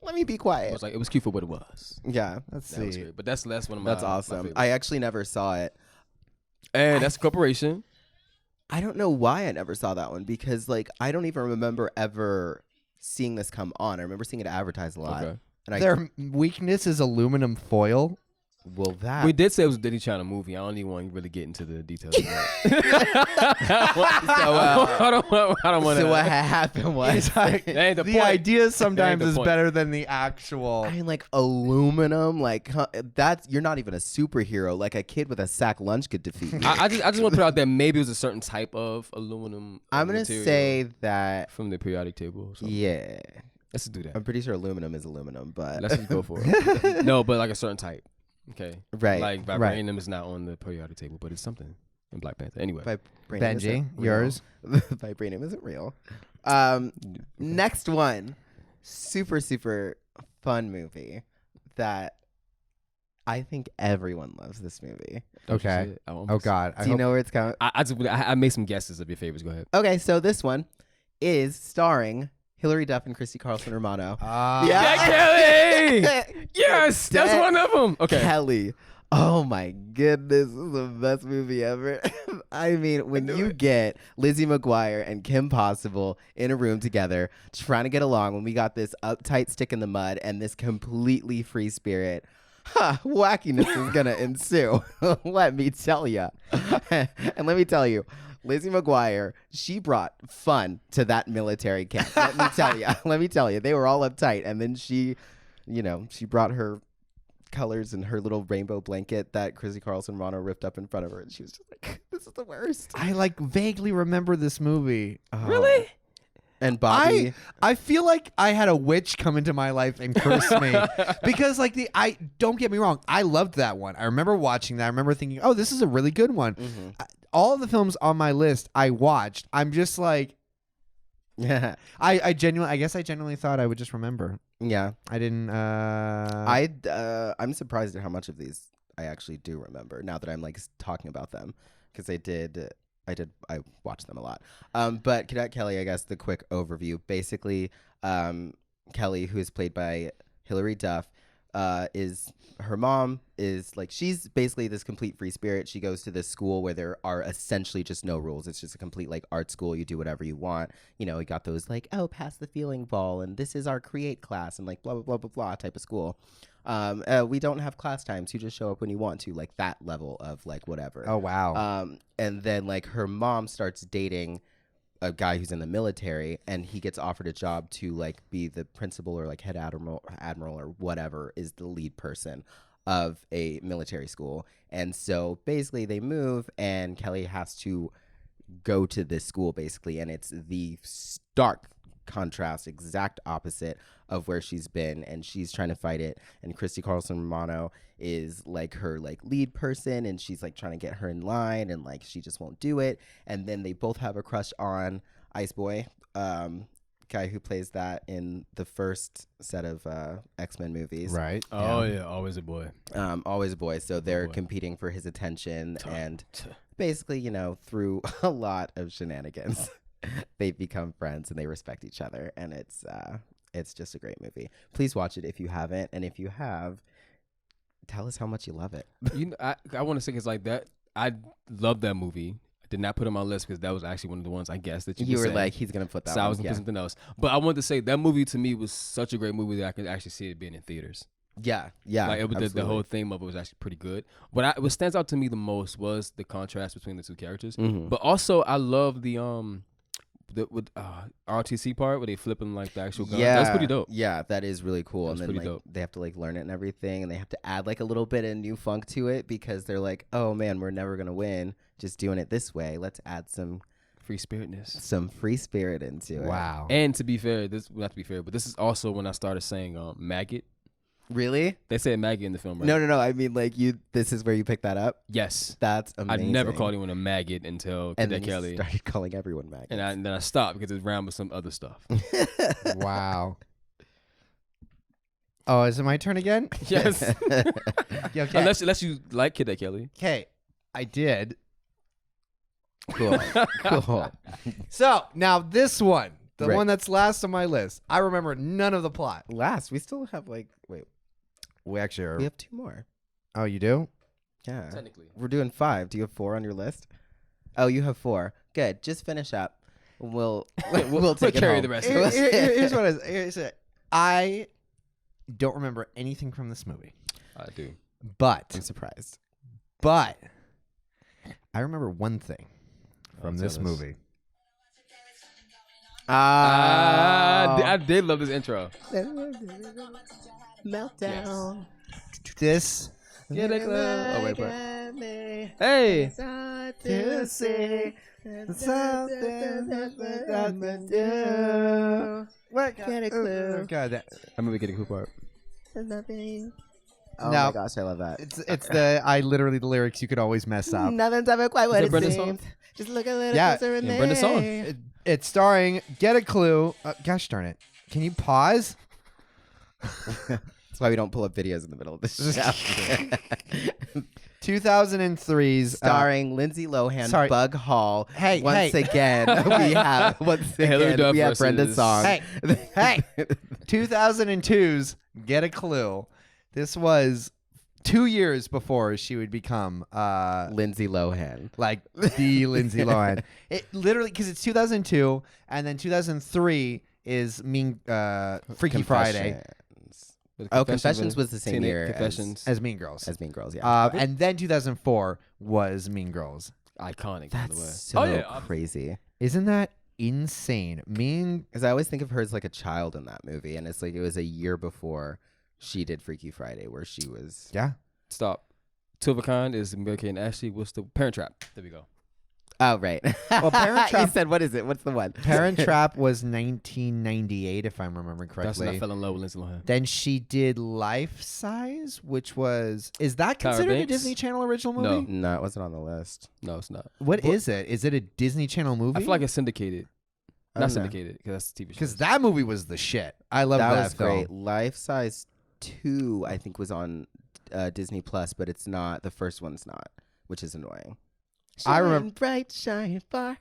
Let me be quiet. It was cute for what it was. Yeah, Let's That was see. great. But that's one of my. that's my awesome. favorites. I actually never saw it. And that's a corporation. I don't know why I never saw that one because I don't even remember ever seeing this come on. I remember seeing it advertised a lot. Okay. And Their weakness is aluminum foil. that We did say it was a Diddy China movie. I don't even want to really get into the details of that. I don't want to. So what happened was That ain't the The point. idea sometimes the is point. better than the actual. I mean, aluminum, that's you're not even a superhero. A kid with a sack lunch could defeat you. I just want to put out there maybe it was a certain type of aluminum. I'm gonna material say that from the periodic table. Or something. yeah, Let's just do that. I'm pretty sure aluminum is aluminum, but Let's just go for it. No, but a certain type. Okay. right. Like vibranium is not on the periodic table, but it's something in Black Panther. Anyway. Vibranium Benji, isn't real. yours. Vibranium isn't real. Next one, super fun movie that I think everyone loves. This movie. Okay. Oh God. Do you know where it's coming? I made some guesses of your favorites. Go ahead. Okay, so this one is starring Hilary Duff and Christy Carlson Romano. Cadet Kelly! Yes, that's one of them. Okay. Kelly. Oh my goodness, this is the best movie ever. I mean, when you get Lizzie McGuire and Kim Possible in a room together trying to get along, when we got this uptight stick in the mud and this completely free spirit, wackiness is gonna ensue. Let me tell you. And let me tell you, Lizzie McGuire, she brought fun to that military camp. Let me tell you, they were all uptight, and then she brought her colors and her little rainbow blanket that Chrissy Carlson Romano ripped up in front of her, and she was just like, "This is the worst." I vaguely remember this movie. Really? And Bobby, I feel like I had a witch come into my life and curse me because I don't get me wrong, I loved that one. I remember watching that. I remember thinking, oh, this is a really good one. All of the films on my list I watched. I'm just yeah, I genuinely thought I would just remember. yeah. I didn't. I'm surprised at how much of these I actually do remember now that I'm talking about them because I watched them a lot. But Cadet Kelly, I guess the quick overview. Basically, Kelly, who is played by Hilary Duff, is her mom is she's basically this complete free spirit. She goes to this school where there are essentially just no rules. It's just a complete art school. You do whatever you want. We got those pass the feeling ball and this is our create class and blah blah blah blah blah type of school. We don't have class times. You just show up when you want to, that level of whatever. Oh wow. And then her mom starts dating a guy who's in the military, and he gets offered a job to be the principal or head admiral or whatever is the lead person of a military school. And so basically they move, and Kelly has to go to this school basically, and it's the stark contrast, exact opposite of where she's been, and she's trying to fight it. And Christy Carlson Romano is like her like lead person, and she's like trying to get her in line, and like she just won't do it. And then they both have a crush on Ice Boy, guy who plays that in the first set of X-Men movies. Right. Oh yeah, always a boy. Always a boy. So they're boy. competing for his attention, and basically, you know, through a lot of shenanigans, they become friends and they respect each other, and it's just a great movie. Please watch it if you haven't, and if you have, tell us how much you love it. You know, I want to say it's like that. I love that movie. I did not put it on my list because that was actually one of the ones I guess that You were were saying. like, he's gonna put that. So I was one. gonna put something else. But I wanted to say that movie to me was such a great movie that I could actually see it being in theaters. Yeah. Like it was the whole theme of it was actually pretty good. What stands out to me the most was the contrast between the two characters. Mm-hmm. But also I love the ROTC part where they flipping like the actual gun. Yeah, That's pretty dope. Yeah, that is really cool. That's And then pretty like dope. they have to like learn it and everything, and they have to add like a little bit of new funk to it because they're like, oh man, we're never gonna win just doing it this way. Let's add some Free spiritness. free spirit into it. Wow. And to be fair, not to be fair, but this is also when I started saying maggot. Really? They said maggot in the film, right? No. I mean, like this is where you pick that up. Yes. That's I amazing. never called anyone a maggot until And Cadet then you Kelly. started calling everyone maggots. And then I stopped because it's round with some other stuff. Wow. Oh, is it my turn again? Yes. Yeah, okay. Unless you like Cadet Kelly. Okay, I did. Cool. Cool. So now this one, the Right. one that's last on my list, I remember none of the plot. Last, we still have like We actually are. we have 2 more. Oh, you do? Yeah. Technically. We're doing 5. Do you have 4 on your list? Oh, you have 4. Good. Just finish up. We'll take it carry home. the rest of Here- us. here's what it is. Here's it. I don't remember anything from this movie, I do. but I'm surprised. I remember one thing from Tell this us. movie. I did love this intro. Meltdown. This Get a clue. Oh, wait, but. Hey. To say What? Get a clue. God, I remember getting a cool part. Nothing. Oh No. my gosh, I love that. it's the the lyrics you could always mess up. Nothing's ever quite what Is it it Brenda's seems. song? Just look a little Yeah, closer in yeah, there. Brenda's song. It's starring Get a Clue. Gosh darn it! Can you pause? That's why we don't pull up videos in the middle of the show. 2003's Starring Lindsay Lohan, sorry. Bug Hall. Hey, once hey. again, we have Hilary Duff we have Brenda's versus- song. Hey, 2002's Get a Clue. This was 2 years before she would become Lindsay Lohan. like the Lindsay Lohan. It literally because it's 2002 and then 2003 is Freaky Friday Oh, Confessions was the same Teenage year Confessions. as Mean Girls. as Mean Girls. Yeah, And then 2004 was Mean Girls. Iconic, by the way. that's so crazy. Isn't that insane? Because I always think of her as like a child in that movie, and it's like it was a year before she did Freaky Friday, where she was. Yeah. Stop. Two of a Kind is Mary Kate and Ashley. What's the Parent Trap? There we go. Oh right. Well, Parent You Trap. said what is it? What's the one? Parent Trap was 1998, if I'm remembering That's when I correctly. fell in love with Lindsay Lohan. Then she did Life Size, which is that Tyra considered a Banks? Disney Channel original movie? No, it wasn't on the list. No, it's not. What is it? Is it a Disney Channel movie? I feel like it's syndicated. I Not don't know. syndicated because that's the TV show. because that movie was the shit. I love that, That was film. great. Life Size 2, I think, was on Disney Plus, but it's not. The first one's not, which is annoying. I remember- bright, shine far,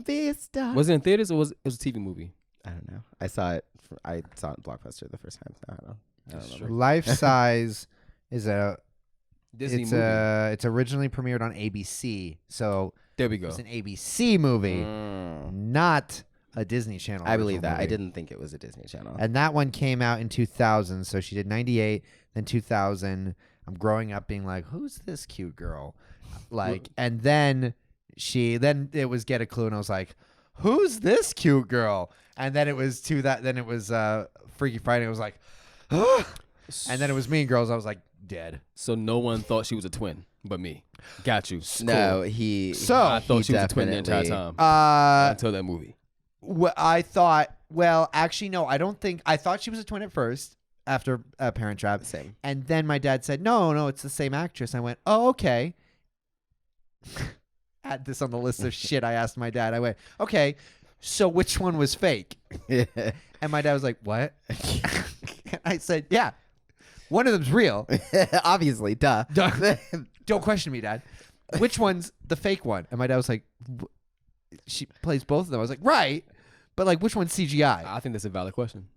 be a star. Was it in theaters or was it was a TV movie? I don't know. I saw it in Blockbuster the first time. So I don't That's remember. true. Life Size is Disney it's movie. it's originally premiered on ABC, so There we go. it's an ABC movie, Mm. not a Disney Channel. I believe original that. I movie. didn't think it was a Disney Channel. And that one came out in 2000. So she did 98, then 2000. I'm growing up being like, who's this cute girl? Like, and then it was Get a Clue, and I was like, who's this cute girl? And then it was Freaky Friday. I was like, and then it was Mean Girls. I was like, dead. So no one thought she was a twin but me. Got you. No, Cool. he. So- I thought he she was a twin the entire definitely- time Uh, until that movie. I thought Well, actually, no. I don't think. I thought she was a twin at first after Parent Trap. Same. And then my dad said, no, it's the same actress. I went, oh, okay. Add this on the list of shit I asked my dad. I went, okay, so which one was fake? And my dad was like, what? I said, yeah, one of them's real. Obviously, duh. Don't question me, Dad. Which one's the fake one? And my dad was like, she plays both of them. I was like, right. But like, which one's CGI? I think that's a valid question.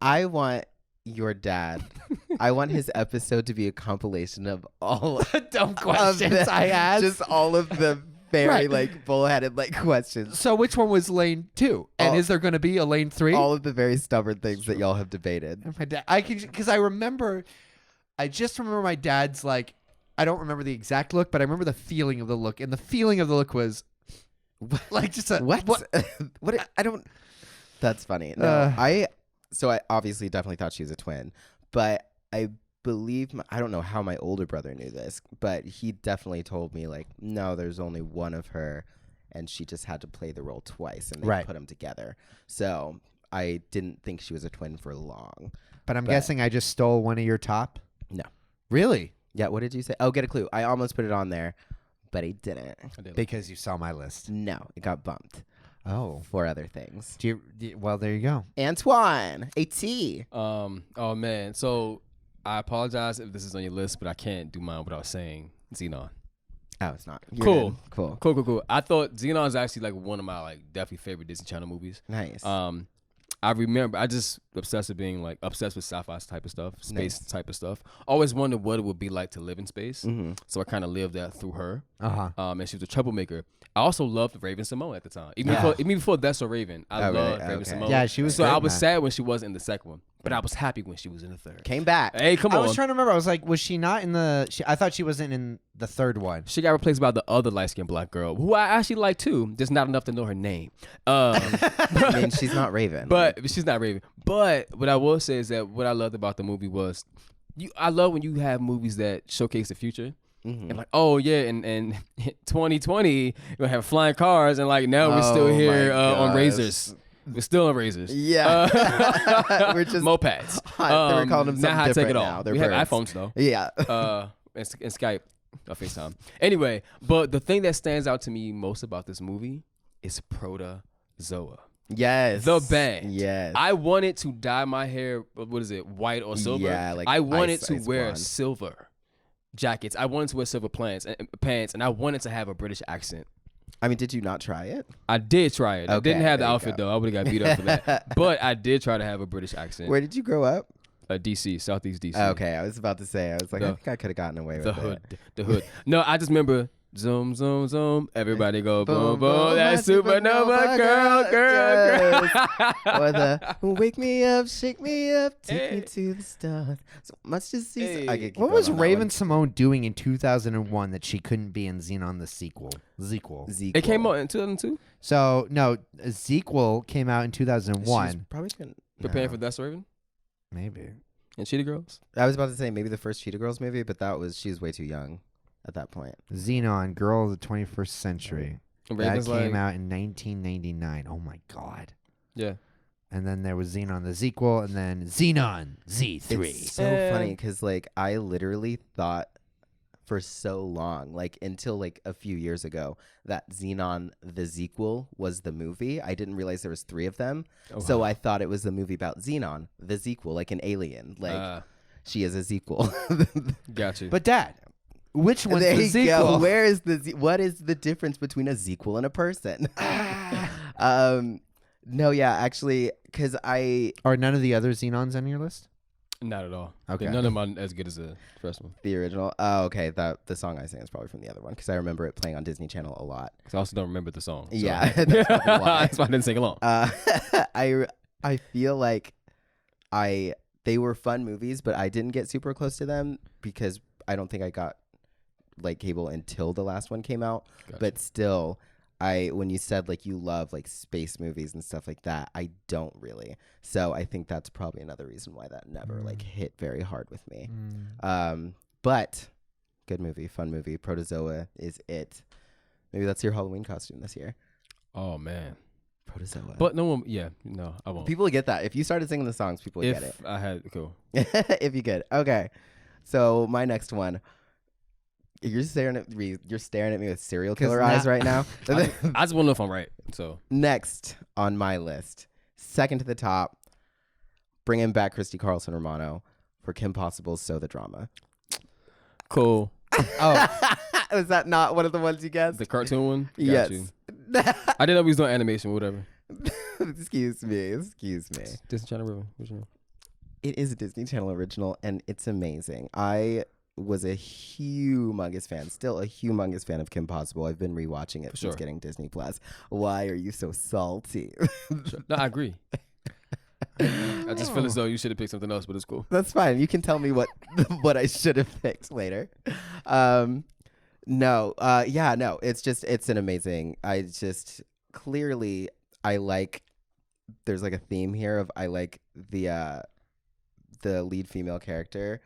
I want your dad. I want his episode to be a compilation of all dumb questions I asked. Just all of the very like bullheaded like questions. So which one was lane 2? And is there going to be a lane 3? All of the very stubborn things that y'all have debated. And my dad, because I just remember my dad's like, I don't remember the exact look, but I remember the feeling of the look, and the feeling of the look was like just a what? What? I don't. That's funny. No, I obviously definitely thought she was a twin, but I believe I don't know how my older brother knew this, but he definitely told me like, no, there's only one of her, and she just had to play the role twice, and they put them together. So I didn't think she was a twin for long. But I'm guessing I just stole one of your top. No, really? Yeah. What did you say? Oh, get a clue. I almost put it on there, but I didn't. Because you saw my list. No, it got bumped. Oh, for other things. Well, there you go. Antoine A.T. Oh man. So I apologize if this is on your list, but I can't do mine without saying Xenon. Oh, it's not. Cool. Cool. Cool. I thought Xenon is actually like one of my like definitely favorite Disney Channel movies. Nice. I remember I just obsessed with sci-fi type of stuff, space type of stuff. Always wondered what it would be like to live in space. Mm-hmm. So I kind of lived that through her. And she was a troublemaker. I also loved Raven Simone at the time. Even before That's So Raven, I loved Raven Simone. Yeah, she was. So I was sad when she wasn't in the second one, but I was happy when she was in the third. Came back. Hey, come on. I was trying to remember. I was like, was she not in the? I thought she wasn't in the third one. She got replaced by the other light-skinned black girl, who I actually like too. Just not enough to know her name. I mean, she's not Raven. But she's not Raven. But what I will say is that what I loved about the movie was, I love when you have movies that showcase the future. Mm-hmm. And like, oh yeah, and 2020 we're gonna have flying cars, and like now we're still here on razors. We're still on razors. Yeah, we're just mopeds. They're calling them something different now. We have iPhones though. Yeah, and Skype, or FaceTime. Anyway, but the thing that stands out to me most about this movie is Protozoa. Yes. The band. Yes. I wanted to dye my hair, what is it, white or silver? Yeah, like I wanted to wear blonde. silver jackets. I wanted to wear silver pants, and I wanted to have a British accent. I mean, did you not try it? I did try it. I didn't have the outfit, though. I would have got beat up for that. But I did try to have a British accent. Where did you grow up? DC, Southeast DC. Okay, I was about to say. I was like, I think I could have gotten away with it. The hood. No, I just remember... Zoom, zoom, zoom. Everybody go boom, boom. That supernova girl. Or the wake me up, shake me up, take me to the stars. So much to see. Hey. What was Raven Simone doing in 2001 that she couldn't be in Xenon the sequel? It came out in 2002? So, no, a sequel came out in 2001. Probably preparing for That's Raven? Maybe. And Cheetah Girls? I was about to say maybe the first Cheetah Girls movie, but she was way too young at that point. Xenon, Girl of the 21st Century. Raven's that came out in 1999. Oh my God. Yeah. And then there was Xenon the sequel, and then Xenon Z3. It's so funny because like I literally thought for so long, like until like a few years ago, that Xenon the sequel was the movie. I didn't realize there was 3 of them. Oh, so I thought it was the movie about Xenon the sequel, like an alien. Like she is a sequel. Got you. But Dad, which one's there the you sequel? Go. Where is what is the difference between a sequel and a person? No, yeah, actually, because Are none of the other Xenons on your list? Not at all. Okay. None of them are as good as the first one. The original. Oh, okay. The song I sang is probably from the other one because I rember it playing on Disney Channel a lot. Because I also don't remember the song. So. Yeah, that's why. That's why I didn't sing along. I feel like they were fun movies, but I didn't get super close to them because I don't think I got like cable until the last one came out. Gotcha. But still, when you said like you love like space movies and stuff like that, I don't really. So I think that's probably another reason why that never like hit very hard with me. But good movie, fun movie. Protozoa is it. Maybe that's your Halloween costume this year. Oh man, Protozoa. But no one, no, I won't. People get that. If you started singing the songs, people would If get it. I had, cool. If you could. Okay. So my next one. You're staring at me with serial killer eyes right now. I just want to know if I'm right. So Next on my list, second to the top, bringing back Christy Carlson Romano for Kim Possible's So the Drama. cool. Oh, Was that not one of the ones you guessed? The cartoon one. Got Yes. you. I didn't know we was doing animation, whatever. Excuse me. Disney Channel River. Which one? It is a Disney Channel original, and it's amazing. I was a humongous fan, still a humongous fan of Kim Possible. I've been rewatching it since sure. getting Disney Plus. Why are you so salty? No, I agree. I just feel as though you should have picked something else, but it's cool. That's fine. You can tell me what what I should have picked later. No. It's an amazing. Clearly I like. There's like a theme here of I like the lead female character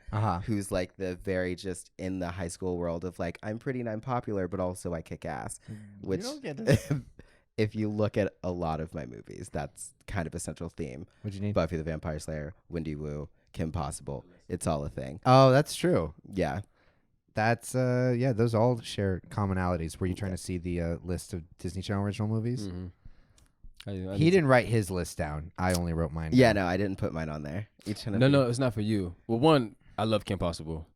who's like the very just in the high school world of like I'm pretty and I'm popular, but also I kick ass. Which you don't get to... if you look at a lot of my movies, that's kind of a central theme. What'd you need? Buffy the Vampire Slayer, Wendy Wu, Kim Possible. It's all a thing. Oh, that's true. Yeah. That's those all share commonalities. Were you trying to see the list of Disney Channel original movies? Mm-hmm. He didn't write his list down. I only wrote mine Yeah, down. no, I didn't put mine on there. No, it's not for you. Well, one, I love Kim Possible.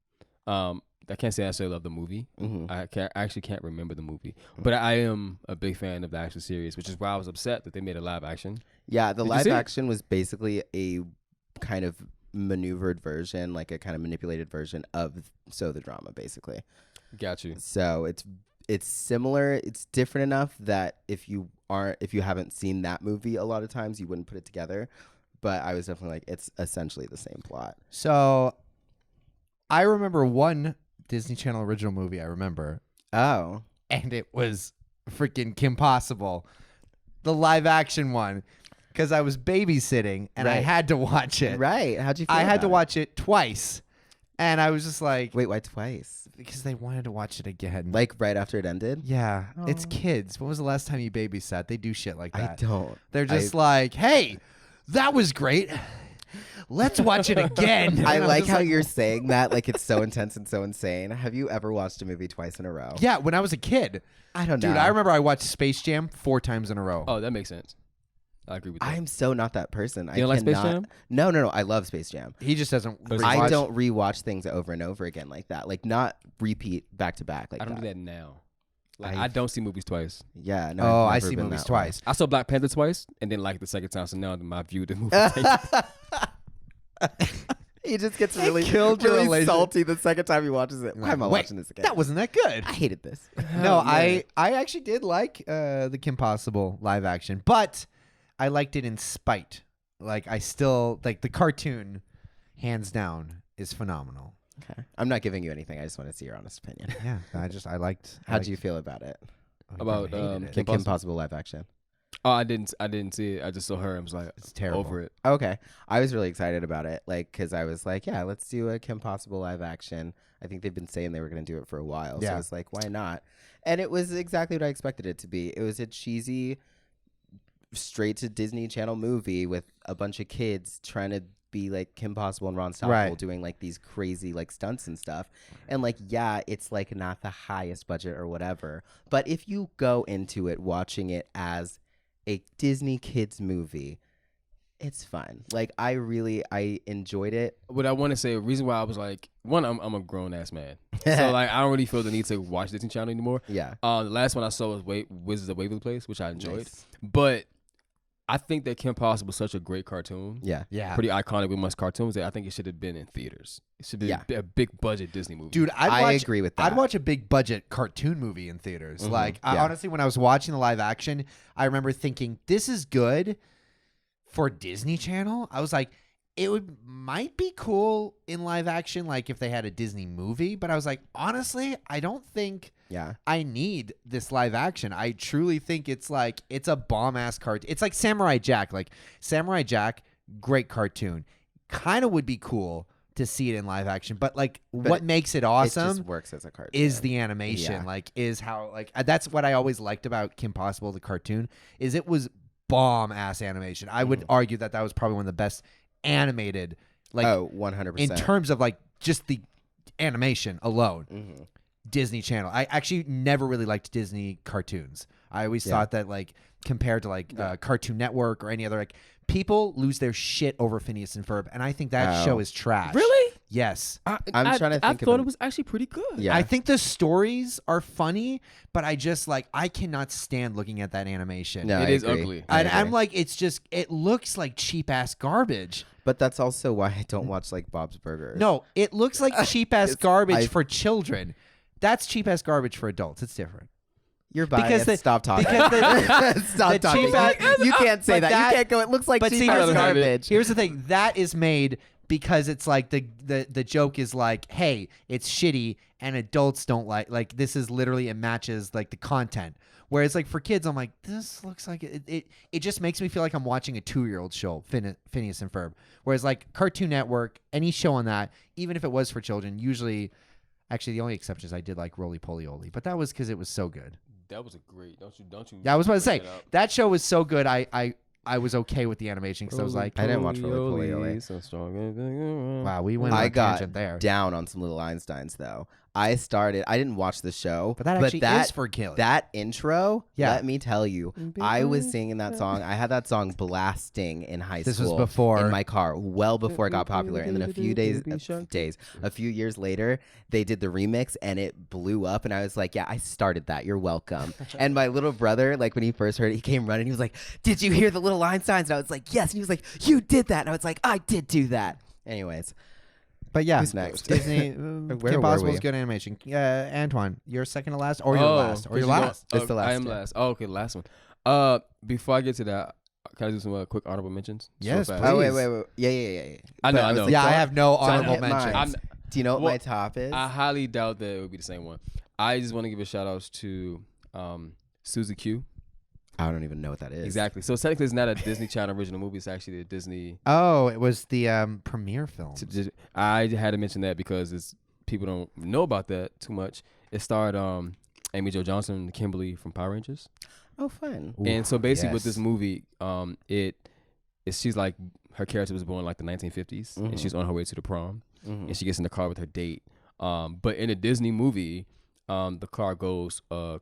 I can't say I necessarily love the movie. Mm-hmm. I actually can't remember the movie, but I am a big fan of the actual series, which is why I was upset that they made a live action. Yeah, the Did you live see it? action was basically a kind of maneuvered version, like a kind of manipulated version of So the Drama, basically. Got you. So it's similar. It's different enough that if you haven't seen that movie a lot of times, you wouldn't put it together. But I was definitely like, it's essentially the same plot. So I remember one Disney Channel original movie I remember, Oh. and it was freaking Kim Possible, the live action one, because I was babysitting and I Right. had to watch it. Right. How'd you feel I had to about watch it twice, and I was just like, Wait, why twice? because they wanted to watch it again. Like right after it ended? yeah, it's Oh. kids. When was the last time you babysat? They do shit like I that. don't. They're just like, hey, that was great. Let's watch it again. I And I'm like just how you're saying that, like it's so intense and so insane. Have you ever watched a movie twice in a row? Yeah, when I was a kid. I don't know. Dude, I remember I watched Space Jam 4 times in a row. Oh, that makes sense. I agree with that. I'm so not that person. You don't like Space Jam? No. I love Space Jam. He just doesn't. But I rewatch- don't rewatch things over and over again like that. Like not repeat back to back like I don't that. do that now. Like I- I don't see movies twice. Yeah. No, Oh, I've I never see been movies that way. twice. I saw Black Panther twice and then like the second time, so now my view of the movie. He just gets It really, killed your really relation- salty the second time he watches it. Why am I Wait, watching this again? That wasn't that good. I hated this. No, Oh, man. I actually did like the Kim Possible live action, but I liked it in spite. Like I still like the cartoon, hands down, is phenomenal. Okay. I'm not giving you anything. I just want to see your honest opinion. Yeah, I liked. How'd you feel about it? About, hated it. The Kim Possible? Possible live action. Oh, I didn't see it. I just saw her and was like, It's terrible. over it. Okay. I was really excited about it, like, because I was like, yeah, let's do a Kim Possible live action. I think they've been saying they were going to do it for a while. So Yeah. I was like, why not? And it was exactly what I expected it to be. It was a cheesy, straight to Disney Channel movie with a bunch of kids trying to be like Kim Possible and Ron Stoppable Right. doing like these crazy like stunts and stuff. And like, yeah, it's like not the highest budget or whatever. But if you go into it watching it as a Disney kids movie, it's fun. Like I enjoyed it. What I want to say, the reason why I was like, one, I'm a grown ass man, so like I don't really feel the need to watch Disney Channel anymore. Yeah. The last one I saw was Wizards of Waverly Place, which I enjoyed. Nice. But I think that Kim Possible is such a great cartoon. Yeah. Yeah, Pretty iconic with most cartoons that I think it should have been in theaters. It should be Yeah. a big budget Disney movie. dude, I agree with that. I'd watch a big budget cartoon movie in theaters. Mhm, Like I, yeah. honestly, when I was watching the live action, I remember thinking this is good for Disney Channel. I was like, it might be cool in live action, like if they had a Disney movie. But I was like, honestly, I don't think Yeah. I need this live action. I truly think it's a bomb ass cartoon. It's like Samurai Jack. Like Samurai Jack, great cartoon. Kind of would be cool to see it in live action. But like, what makes it It awesome just works as a cartoon. is the animation. Yeah. Like, is how like that's what I always liked about Kim Possible, the cartoon, is it was bomb ass animation. I would argue that was probably one of the best animated, like 100%. in terms of like just the animation alone. Mm-hmm. Disney Channel. I actually never really liked Disney cartoons. I always thought that like compared to like Cartoon Network or any other, like people lose their shit over Phineas and Ferb, and I think that show is trash. Really? Yes. I'm trying to think. I of thought it was actually pretty good. Yeah. I think the stories are funny, but I just like I cannot stand looking at that animation. No, It I is agree. ugly. I And I'm agree. like, it looks like cheap ass garbage. But that's also why I don't watch like Bob's Burgers. No, it looks like cheap ass garbage I- for children. That's cheap ass garbage for adults. It's different. You're biased. Stop talking. because Stop the talking. cheap ass- You can't say but that. You can't go. It looks like But cheap see, ass here's the thing. garbage. Here's the thing. That is made because it's like the joke is like, hey, it's shitty and adults don't like this is literally it matches like the content. Whereas like for kids, I'm like, this looks like it just makes me feel like I'm watching a 2-year-old show, Phineas and Ferb. Whereas like Cartoon Network, any show on that, even if it was for children, usually actually the only exception is I did like Roly Poly Oly, but that was because it was so good. That was a great. Don't you? Yeah, I was about to bring say it up. that show was so good. I was okay with the animation because I was like, I didn't watch Roly Poly Oly. So strong. wow, we went on I a got tangent there. down on some Little Einsteins though. I didn't watch the show, But that actually is for killing. That intro, Yeah. let me tell you, I was singing that song. I had that song blasting in high This was school. before- in my car, well before it got popular. And then a few years later, they did the remix and it blew up. And I was like, yeah, I started that. You're welcome. And my little brother, like when he first heard it, he came running. He was like, did you hear the Little Einsteins? And I was like, yes. And he was like, you did that. And I was like, I did do that. Anyways. But yeah, Who's next? Disney, Where Kim were Possible's we? good animation. Antoine, you're second to last, or you're last, or you're last. It's the last, I am yeah. last. Oh, okay, the last one. Before I get to that, can I do some quick honorable mentions? Yes, fast. please. Oh, wait. Yeah. I know, But I was know. like, Yeah, I don't- have no don't honorable hit mine. mentions. Do you know what Well, my top is? I highly doubt that it would be the same one. I just want to give a shout outs to Suzy Q. I don't even know what that is. Exactly. So technically, it's not a Disney Channel original movie. It's actually a Disney. Oh, it was the premiere film. I had to mention that because people don't know about that too much. It starred Amy Jo Johnson and Kimberly from Power Rangers. Oh, fun. And so basically with yes. this movie, she's like, her character was born in like the 1950s and she's on her way to the prom and she gets in the car with her date. But in a Disney movie, the car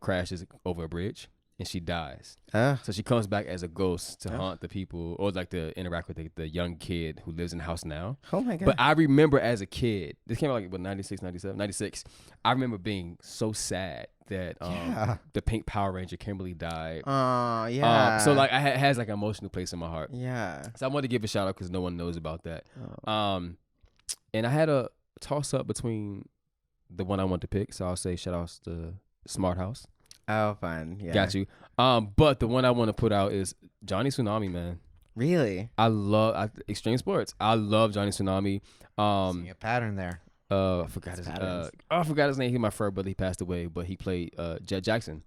crashes over a bridge and she dies. So she comes back as a ghost to haunt the people or like to interact with the young kid who lives in the house now. Oh my God. But I remember as a kid, this came out like, 96, 97, 96. I remember being so sad that the pink Power Ranger Kimberly died. Oh, yeah. So like it has like an emotional place in my heart. Yeah. So I wanted to give a shout out because no one knows about that. Oh. And I had a toss up between the one I want to pick. So I'll say shout outs to Smart House. Oh, fun. Yeah. Got you. But the one I want to put out is Johnny Tsunami, man. Really? I love Extreme Sports. I love Johnny Tsunami. Seeing a pattern there. I forgot his name. He's my fur brother. He passed away, but he played Jet Jackson.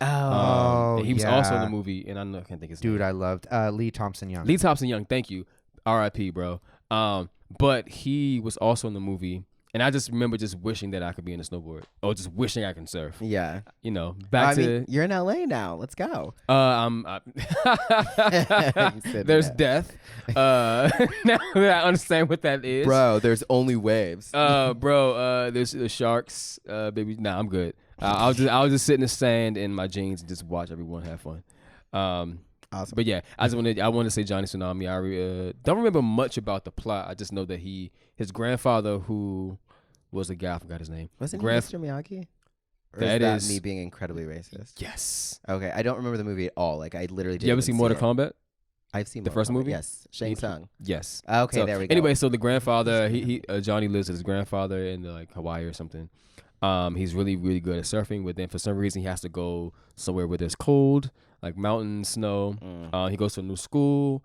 Oh, and he was also in yeah. the movie, and I can't think his name. Dude, I loved Lee Thompson Young. Lee Thompson Young. Thank you. R.I.P. Bro. But he was also in the movie, and I just remember just wishing that I could be in a snowboard, or just wishing I can surf. Yeah. You know, back to you're in LA now. Let's go. there's death. Now that I understand what that is, Bro, there's only waves. there's the sharks. Baby, nah, I'm good. I'll just sit in the sand in my jeans and just watch everyone have fun. Awesome. But yeah, I want to say Johnny Tsunami. I don't remember much about the plot. I just know that his grandfather, who was the guy, I forgot his name. Wasn't he Mr. Miyagi? Or That is is- me being incredibly racist? Yes. Okay, I don't remember the movie at all. Like, I literally didn't You ever even see see Mortal it. Kombat? I've seen The Mortal first Kombat, movie? Yes. Shang Tsung. Yes. Okay, So, there we go. Anyway, so the grandfather, Johnny lives with his grandfather in like Hawaii or something. He's really, really good at surfing, but then for some reason he has to go somewhere where there's cold, like mountain snow. He goes to a new school,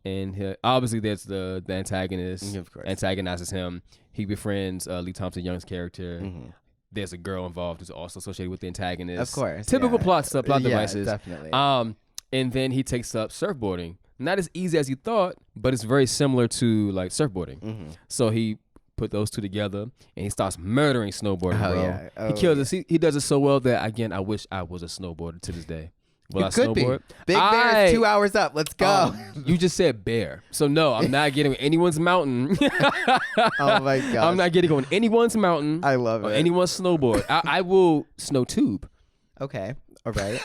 and obviously there's the antagonist. Of course. Antagonizes him. He befriends Lee Thompson Young's character. There's a girl involved who's also associated with the antagonist. Of course. Typical yeah. plot Yeah, devices. definitely. And then he takes up surfboarding. Not as easy as you thought, but it's very similar to like surfboarding. So he put those two together and he starts murdering snowboarding, Oh, bro. yeah. He kills us. He does it so well that again, I wish I was a snowboarder to this day. Will I could be. snowboard? Big Bear is 2 hours up. Let's go. You just said bear. So no, I'm not getting on anyone's mountain. Oh my gosh. I'm not getting on anyone's mountain. I love or it. anyone's snowboard. I will snow tube. Okay. All right.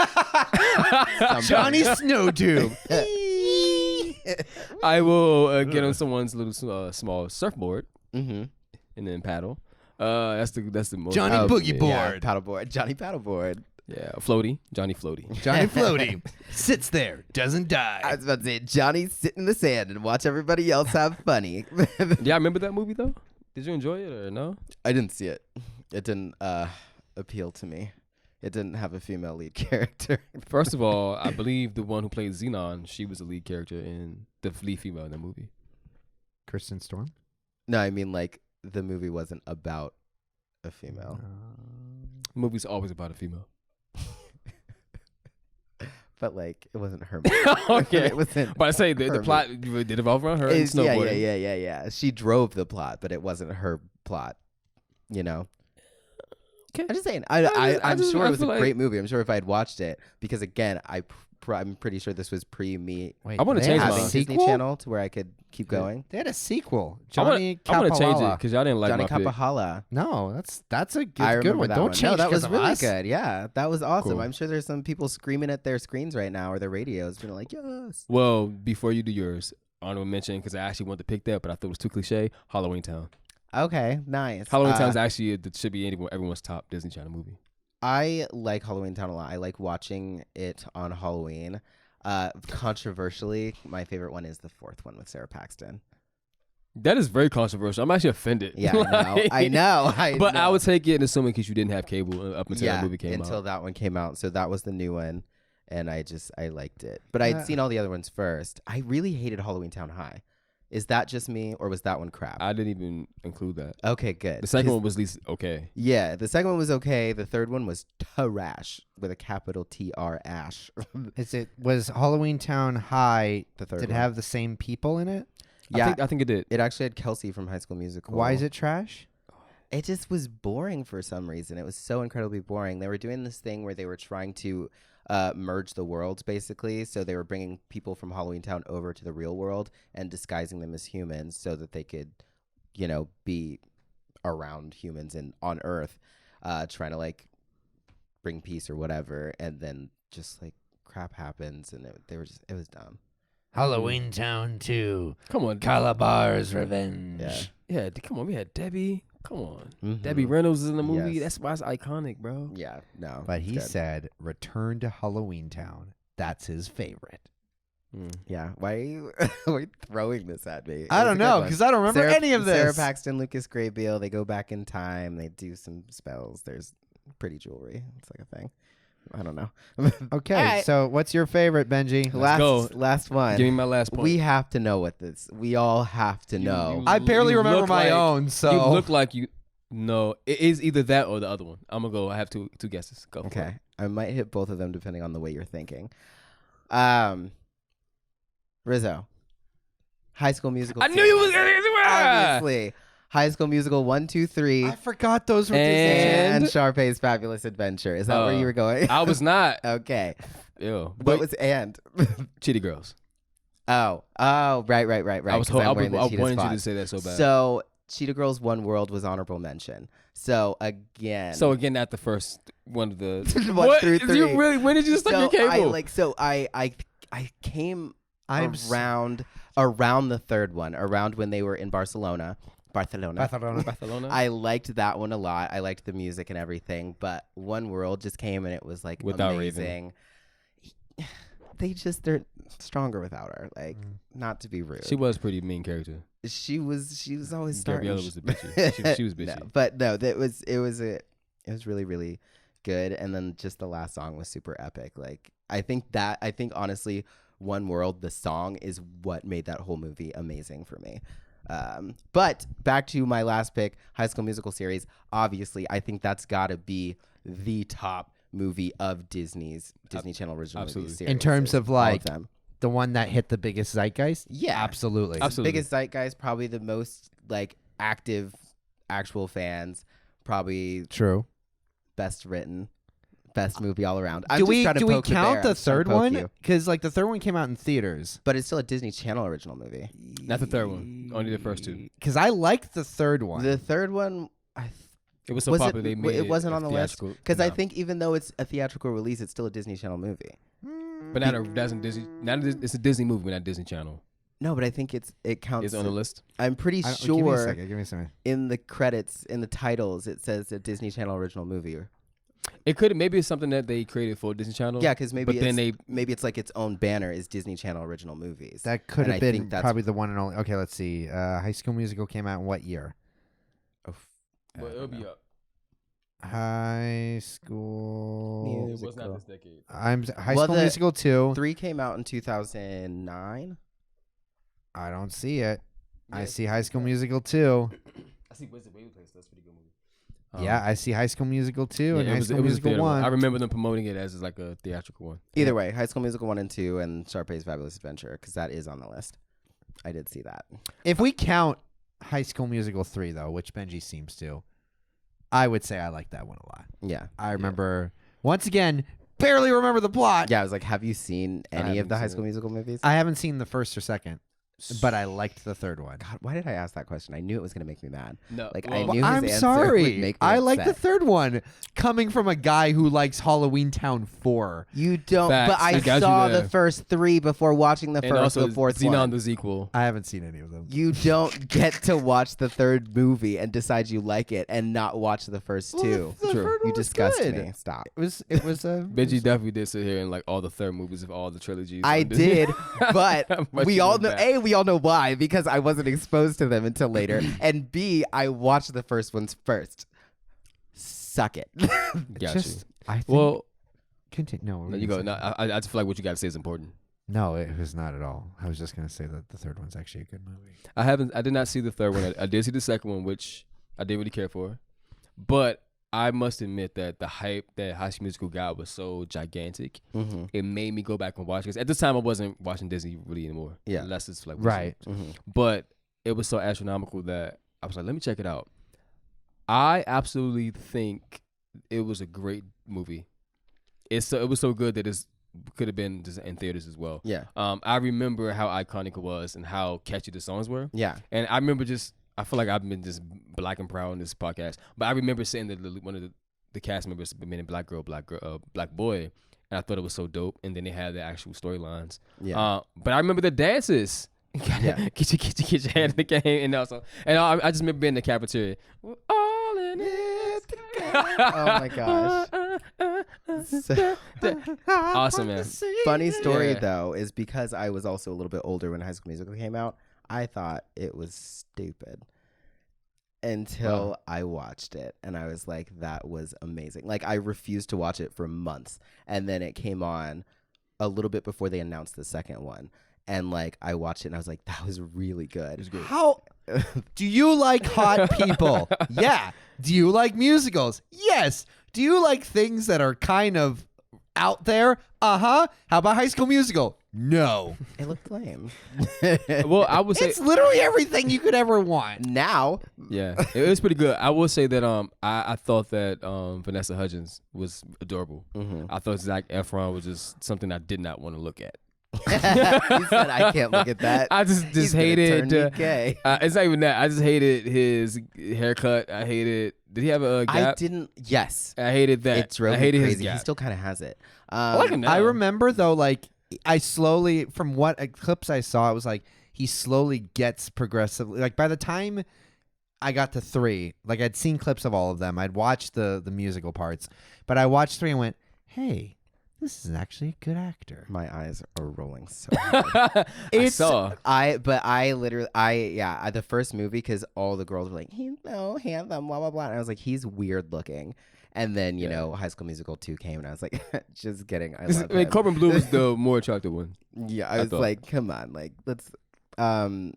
Johnny Snowtube. I will get on someone's little small surfboard Mm-hmm. and then paddle. That's the most. Johnny Boogie Yeah, Board. paddleboard. Johnny Paddleboard. Yeah, floaty. Johnny floaty. Johnny Floaty sits there, doesn't die. I was about to say, Johnny sit in the sand and watch everybody else have funny. Yeah, I remember that movie though. Did you enjoy it or no? I didn't see it. It didn't appeal to me. It didn't have a female lead character. First of all, I believe the one who played Xenon, she was the lead character in the lead female in the movie. Kristen Storm. No, I mean like the movie wasn't about a female. The movie's always about a female. But like it wasn't her. Okay. It wasn't. But I say the her plot did evolve around her and Yeah, snowboarding. yeah. She drove the plot, but it wasn't her plot. You know. Okay. I'm just saying. I I'm just- sure I it was a feel like- great movie. I'm sure if I'd watched it, because again, I'm pretty sure this was pre me Wait, I wanna they change had my- a having Disney sequel? Channel to where I could keep going. They had a sequel. I want Johnny to change it Capahala. because y'all didn't like Johnny my pick. Capahala. No, that's a good, I good remember one. that Don't one. change No, that 'cause was of really us. good. Yeah, that was awesome. Cool. I'm sure there's some people screaming at their screens right now or their radios, being like, "Yes." Well, before you do yours, honorable mention because I actually wanted to pick that, but I thought it was too cliche. Halloween Town. Okay, nice. Halloween Town's actually should be everyone's top Disney Channel movie. I like Halloween Town a lot. I like watching it on Halloween. Controversially, my favorite one is the fourth one with Sarah Paxton. That is very controversial. I'm actually offended. Yeah, I know. But know. I would take it, assuming because you didn't have cable up until that movie came until out. that one came out. So that was the new one, and I liked it. But I'd seen all the other ones first. I really hated Halloween Town High. Is that just me, or was that one crap? I didn't even include that. Okay, good. The second 'Cause- one was at least okay. Yeah, the second one was okay. The third one was trash with a capital TR ash. Was Halloween Town High? The third Did it one. have the same people in it? Yeah, I think it did. it actually had Kelsey from High School Musical. Why is it trash? It just was boring for some reason. It was so incredibly boring. They were doing this thing where they were trying to merge the worlds, basically. So they were bringing people from Halloween Town over to the real world and disguising them as humans so that they could, be around humans and on Earth, trying to like bring peace or whatever. And then just like crap happens, and it was dumb. Halloween Town 2. Come on. Calabar's Revenge. Yeah. Come on. We had Debbie. Come on. Mhm. Debbie Reynolds is in the movie. Yes. That's why it's iconic, bro. Yeah, no. But it's he good. said, "Return to Halloween Town." That's his favorite. Yeah. Why are you throwing this at me? I don't know because I don't remember any of this. Sarah Paxton, Lucas Grabeel, they go back in time. They do some spells. There's pretty jewelry. It's like a thing. I don't know. Okay, All right. so what's your favorite, Benji? go. Last one. Give me my last point. We have to know what this. We all have to know. I barely you remember look my like- own. So You look like you. No, it is either that or the other one. I'm gonna go. I have two guesses. Go. For it. Okay, I might hit both of them depending on the way you're thinking. Rizzo, High School Musical. I knew you was gonna obviously High School Musical 1, 2, 3, I forgot those were Disney. And- and Sharpay's Fabulous Adventure. Is that where you were going? I was not. Okay. Ew. What was and? Chitty Girls? Oh, right. I was. 'cause I'm I wearing the Cheetah wanted you spot. to say that so bad. So Cheetah Girls One World was honorable mention. So again. So again, not the first one of the. One what? through Did you three. really? When did you stuck your cable? I came I'm around the third one, around when they were in Barcelona. Barcelona. I liked that one a lot. I liked the music and everything, but One World just came and it was like Without amazing. They're stronger without her. Like, not to be rude. She was pretty mean character. She was always starting. Gabriella was the bitchy. She was bitchy. It was really, really good. And then just the last song was super epic. Like, I think honestly, One World, the song is what made that whole movie amazing for me. But back to my last pick, High School Musical series. Obviously, I think that's got to be the top movie of Disney Channel original movie Absolutely. series. in terms of All like them. the one that hit the biggest zeitgeist. Yeah. absolutely. Absolutely. Biggest zeitgeist, probably the most like active actual fans, probably True. best written, best movie all around. I'm do just we trying to do we poke the bear. count I'm the just trying to third poke one? you. Because like the third one came out in theaters. But it's still a Disney Channel original movie. Not the third one. Only the first two. Because I liked the third one. The third one, It was so was popular they made it wasn't a on the list theatrical- because I no. think even though it's a theatrical release, it's still a Disney Channel movie. But that's in Disney. It's a Disney movie, but not Disney Channel. No, but I think it counts. Is it on the list? I'm pretty Give me a sure second. Give me a second. in the credits, in the titles, it says a Disney Channel original movie. It could maybe it's something that they created for Disney Channel. Yeah, because maybe but then maybe it's like its own banner is Disney Channel original movies. That could And have I been think that's- probably the one and only. Okay, let's see. High School Musical came out in what year? But it'll be up. High School. It was not this decade. High Well, School the- Musical 2. 3 came out in 2009. I don't see it. I Yeah, see High School Musical 2. I see Wizard Babysitting. That's a pretty good movie. Yeah, I see High School Musical 2 and High School a Musical theater 1. I remember them promoting it as like a theatrical one. Either way, High School Musical 1 and 2 and Sharpay's Fabulous Adventure because that is on the list. I did see that. If we count High School Musical 3, though, which Benji seems to, I would say I like that one a lot. Yeah. I remember, once again, barely remember the plot. Yeah, I was like, have you seen any of haven't the High seen School it. Musical movies? I haven't seen the first or second, but I liked the third one. God, why did I ask that question? I knew it was going to make me mad. No, Like, well, I knew his I'm answer would sorry. make me I like the upset. third one, coming from a guy who likes Halloween Town 4. You don't, Facts. but I I got you saw the there. first 3 before watching the and first, also the fourth Xenon one. the sequel. I haven't seen any of them. You don't get to watch the third movie and decide you like it and not watch the first Well, two. the True. third one You was disgust good. me. Stop. It was Benji definitely did sit here and like all the third movies of all the trilogies. I on Disney. did, but Much we all more know. back. A, we all know why because I wasn't exposed to them until later, and B, I watched the first ones first. Suck it. Got just, you. I think, Well, continue. No, what no, were you gonna go. say? No, I just feel like what you got to say is important. No, it was not at all. I was just gonna say that the third one's actually a good movie. I did not see the third one. I did see the second one, which I didn't really care for. But I must admit that the hype that High School Musical got was so gigantic. Mm-hmm. It made me go back and watch it. At this time, I wasn't watching Disney really anymore. Yeah. Unless it's like Right. Mm-hmm. But it was so astronomical that I was like, let me check it out. I absolutely think it was a great movie. It was so good that it could have been just in theaters as well. Yeah. I remember how iconic it was and how catchy the songs were. Yeah. And I remember I feel like I've been just black and proud in this podcast, but I remember saying that one of the cast members been black boy, and I thought it was so dope. And then they had the actual storylines. Yeah. But I remember the dances. Yeah. Get your hand in the game, and also, I just remember being in the cafeteria. We're all in it together. Oh my gosh. So- Awesome, man. Funny story Yeah. though is because I was also a little bit older when High School Musical came out. I thought it was stupid until Wow. I watched it, and I was like, "That was amazing!" Like I refused to watch it for months, and then it came on a little bit before they announced the second one, and like I watched it, and I was like, "That was really good." It was good. How do you like hot people? Yeah. Do you like musicals? Yes. Do you like things that are kind of out there? Uh-huh. How about High School Musical? No. It looked lame. Well, I would say It's literally everything you could ever want. Now, yeah, it was pretty good. I will say that I thought that Vanessa Hudgens was adorable. Mhm. I thought Zac Efron was just something I did not want to look at. he said, "I can't look at that." I just He's gonna hated. turn me gay. It's not even that. I just hated his haircut. I hated. Did he have a I gap? didn't. Yes, I hated that. it drove I me hated his crazy. He gap. still kind of has it. I like him now. I remember though, like I slowly, from what clips I saw, it was like he slowly gets progressively. Like by the time I got to 3, like I'd seen clips of all of them. I'd watched the musical parts, but I watched 3 and went, "Hey, this is actually a good actor." My eyes are rolling so hard. I saw. The first movie, because all the girls were like, he's so handsome, blah, blah, blah. And I was like, he's weird looking. And then, you know, High School Musical 2 came, and I was like, just kidding. I love him. Corbin Blue was the more attractive one. Yeah, I was thought. like, come on, like, let's, and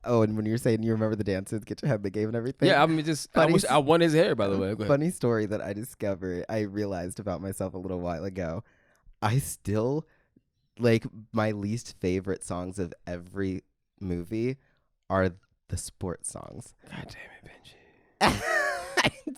when you're saying you remember the dances, get your head in the game and everything. Yeah, I mean, I won his hair, by the way. Go ahead. Funny story that I realized about myself a little while ago. I still, like, my least favorite songs of every movie are the sports songs. God damn it, Benji.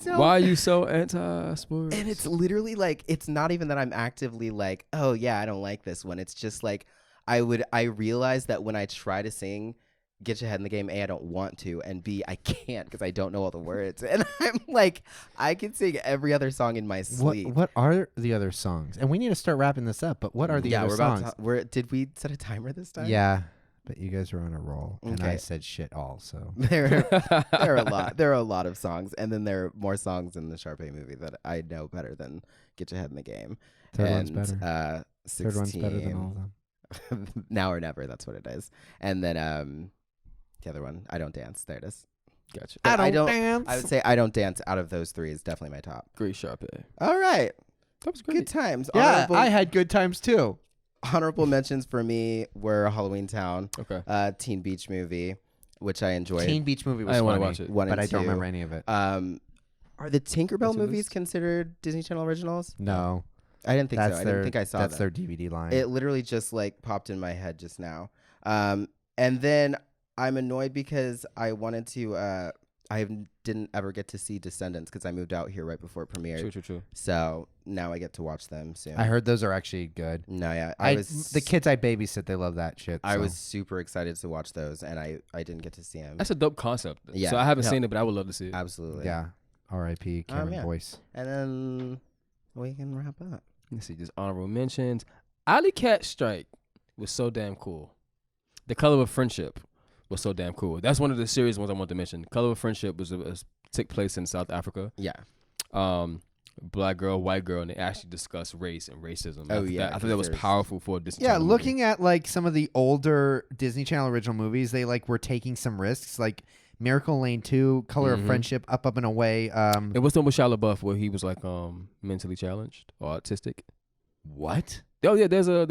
so. Why are you so anti-sports? And it's literally like, it's not even that I'm actively like, oh yeah, I don't like this one. It's just like, I realize that when I try to sing Get Your Head in the Game, A, I don't want to, and B, I can't because I don't know all the words. And I'm like, I can sing every other song in my sleep. What are the other songs? And we need to start wrapping this up, but what are the other songs? Did we set a timer this time? Yeah, but you guys were on a roll, and I Okay. said shit all, so. There are a lot. There are a lot of songs, and then there are more songs in the Sharpay movie that I know better than Get Your Head in the Game. Third one's and, better. 16, Third one's better than all of them. Now or Never, that's what it is. And then the other one, I Don't Dance. There it is. Gotcha. But I don't dance. I would say I Don't Dance out of those three is definitely my top. Great Sharpay. All right. That was Good great. times. Yeah, I had good times too. Honorable mentions for me were Halloween Town, Okay. Teen Beach Movie, which I enjoyed. Teen Beach Movie I was didn't wanna funny, watch it. One but and I don't two. remember any of it. Are the Tinkerbell What's in movies this? considered Disney Channel originals? No, I didn't think that's so. I their, didn't think I saw that's that. their DVD line. It literally just like popped in my head just now. And then I'm annoyed because I wanted to. I didn't ever get to see Descendants because I moved out here right before it premiered. True. So now I get to watch them soon. I heard those are actually good. No, yeah, The kids I babysit, they love that shit. I so. was super excited to watch those, and I didn't get to see them. That's a dope concept. Yeah. So I haven't No. seen it, but I would love to see it. Absolutely. Yeah. R.I.P. Cameron yeah. Boyce. And then we can wrap up. Let's see, just honorable mentions. Alley Cat Strike was so damn cool. The Color of Friendship was so damn cool. That's one of the serious ones I want to mention. Color of Friendship was took place in South Africa. Yeah. Black girl, white girl, and they actually discuss race and racism. Oh, I yeah, thought that was there's- powerful for a Disney Yeah, Channel looking at like some of the older Disney Channel original movies, they like were taking some risks, like Miracle Lane 2, Color of Mhm. Friendship, Up and Away. movie. It was the one with Shia LaBeouf where he was like mentally challenged or autistic. What? Oh yeah, there's a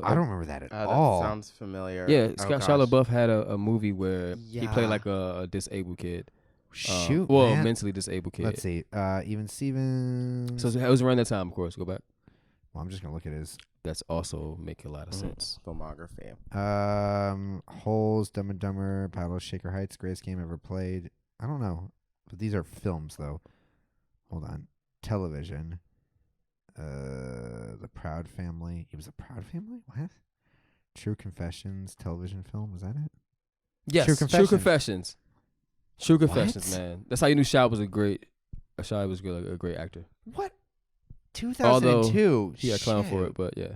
I don't remember that at That all. sounds familiar. yeah. Oh, Shia gosh. LaBeouf had a movie where he played Yeah. like a disabled kid. Shoot, Well, man. mentally disabled kid. Let's see. Even Stevens. So it was around that time, of course. Go back. Well, I'm just gonna look at his That's also make a lot of sense. Filmography. Holes, Dumb and Dumber, Paddle Shaker Heights, greatest game ever played. I don't know, but these are films though. Hold on, television. The Proud Family. He was a Proud Family. What? True Confessions, television film. Was that it? Yes, True True Confessions. Confessions. True Confessions, What? man. That's how you knew Shia was a great actor. What? 2002. He got clown for Shit. it, but yeah.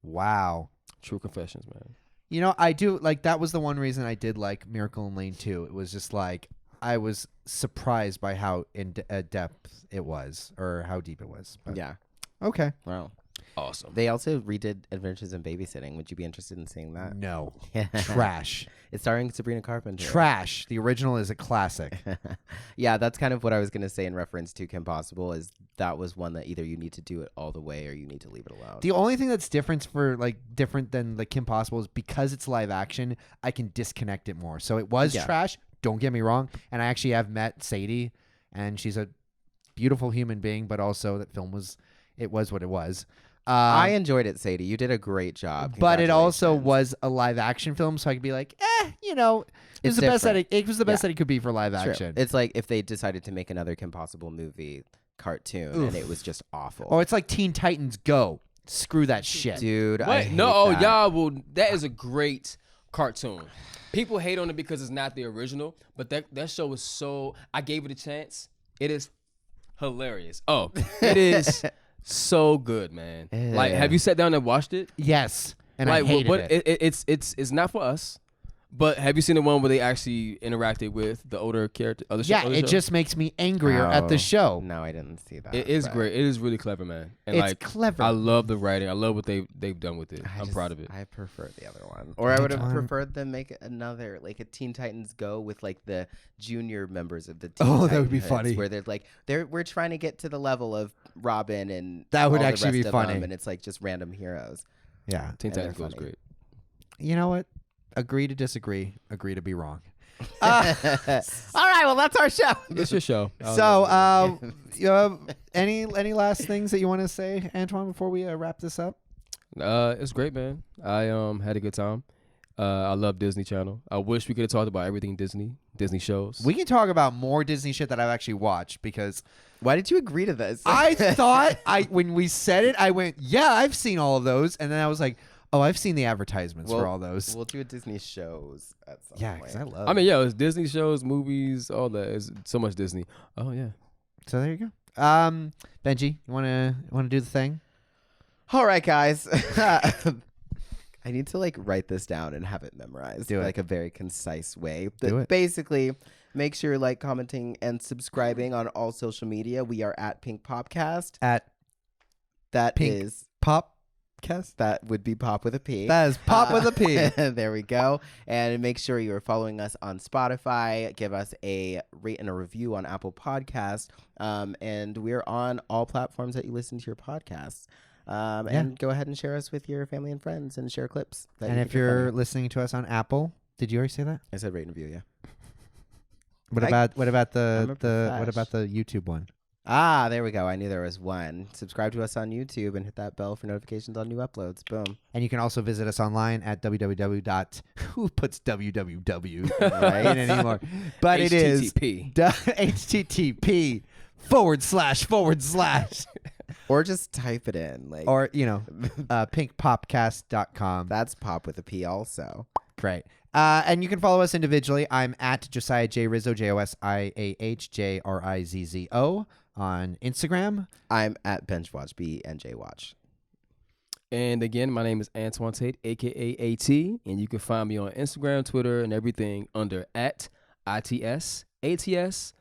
Wow. True Confessions, man. You know, I do like that was the one reason I did like Miracle in Lane 2. It was just like I was surprised by how in depth it was or how deep it was. But, Yeah. Okay. Wow. Awesome. They also redid Adventures in Babysitting. Would you be interested in seeing that? No. Trash. It's starring Sabrina Carpenter. Trash. The original is a classic. Yeah, that's kind of what I was going to say in reference to Kim Possible is that was one that either you need to do it all the way or you need to leave it alone. The only thing that's different than the Kim Possible is because it's live action, I can disconnect it more. So it was Yeah. trash. Don't get me wrong. And I actually have met Sadie, and she's a beautiful human being, but also that film was what it was. I enjoyed it, Sadie. You did a great job. But it also Congratulations. was a live action film, so I could be like, it was It's the best that different. it was the best Yeah. that it could be for live True. action. It's like if they decided to make another Kim Possible movie cartoon and it was just awful. Oh, it's like Teen Titans Go. Screw that shit. Dude, I Wait, hate no, that. y'all will. That is a great cartoon. People hate on it because it's not the original, but that show is so. I gave it a chance. It is hilarious. Oh, it is so good, man. Like, have you sat down and watched it? Yes, and Like, I hated it. it's not for us. But have you seen the one where they actually interacted with the older character? Yeah, it just makes me angrier at the Oh, show. No, I didn't see that. It is but great. It is really clever, man. And It's like, clever. I love the writing. I love what they've done with it. I I'm just- proud of it. I prefer the other one. Or I would have Antoine- preferred them make another, like a Teen Titans Go with like the junior members of the Teen Oh, that would be Titans, funny. Where they're like, we're trying to get to the level of Robin and That would all the actually be rest of funny. them, and it's like just random heroes. Yeah. Teen and they're Titans Go is funny. great. You know what? Agree to disagree. Agree to be wrong. All right, well that's our show. It's your show. So, any last things that you want to say, Antoine, before we wrap this up? It's great, man. I had a good time. I love Disney Channel. I wish we could have talked about everything Disney shows. We can talk about more Disney shit that I've actually watched because Why did you agree to this? I thought when we said it, I went, yeah, I've seen all of those, and then I was like, oh, I've seen the advertisements for all those. We'll do a Disney shows at some Yeah, point. because I love. I mean, yeah, it's Disney shows, movies, all that. It's so much Disney. Oh yeah. So there you go. Benji, you wanna do the thing? All right, guys. I need to like write this down and have it memorized. Do it. Like a very concise way. Do it. Basically, make sure you're like commenting and subscribing on all social media. We are at Pink Popcast. That Pink is Popcast. that would be pop with a P. That is pop with a P. There we go. And make sure you are following us on Spotify. Give us a rate and a review on Apple Podcasts. And we're on all platforms that you listen to your podcasts. And go ahead and share us with your family and friends and share clips. And if you're listening to us on Apple, did you already say that? I said rate and review, yeah. What about I'm a the YouTube one? Ah, there we go. I knew there was one. Subscribe to us on YouTube and hit that bell for notifications on new uploads. Boom. And you can also visit us online at www. Who puts www Right? in anymore? But it is HTTP. http:// Or just type it in. Like, or pinkpopcast.com. that's pop with a P also. Great. And you can follow us individually. I'm at Josiah J. Rizzo, JOSIAHJRIZZO on Instagram. I'm at Bench Watch, BNJ Watch. And again, my name is Antoine Tate, aka AT, and you can find me on Instagram, Twitter, and everything under at ITS ATS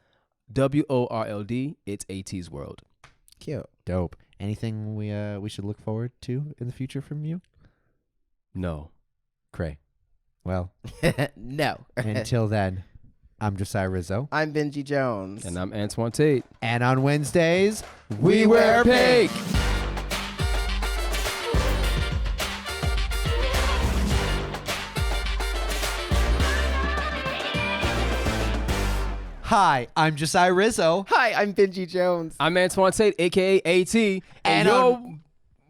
WORLD. It's AT's World. Cute. Dope. Anything we should look forward to in the future from you? No. Cray. Well, No. until then, I'm Josiah Rizzo. I'm Benji Jones. And I'm Antoine Tate. And on Wednesdays, We wear pink. Hi, I'm Josiah Rizzo. Hi, I'm Benji Jones. I'm Antoine Tate, aka AT. And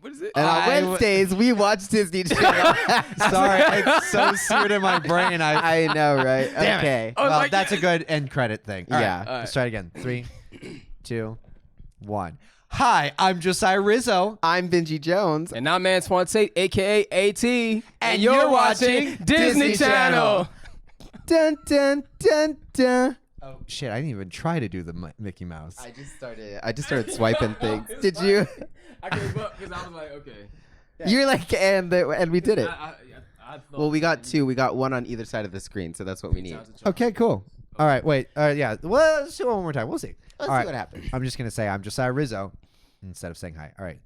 what is it? And on Wednesdays, we watch Disney Channel. Sorry, it's so seared in my brain. I know, right? Damn it. Okay. I was Well, like, that's a good end credit thing. All right, Yeah. let's try it again. 3, 2, 1. Hi, I'm Josiah Rizzo. I'm Benji Jones. And I'm Antoine Tate, aka AT. And you're watching Disney Channel. Dun, dun, dun, dun. Oh shit! I didn't even try to do the Mickey Mouse. I just started swiping things. Did you? I gave up because I was like, okay. You're like, and we did it. I thought Well, we got two. We got one on either side of the screen, so that's what we need. Okay, cool. All right, wait. Yeah. Well, let's do it one more time. We'll see. Let's All see right. what happens. I'm just gonna say I'm Josiah Rizzo instead of saying hi. All right.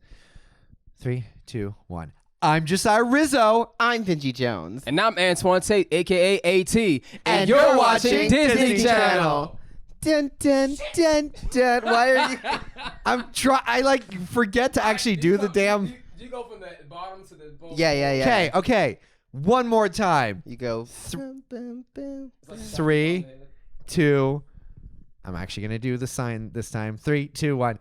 3, 2, 1. I'm Josiah Rizzo. I'm Benji Jones. And I'm Antoine Tate, aka AT. And you're watching Disney Channel. Channel. Dun, dun, dun, dun. Why are you? I like forget to actually do the damn. You go from the bottom to the bottom. Yeah. Okay. One more time. You go. 3, 2. I'm actually gonna do the sign this time. 3, 2, 1.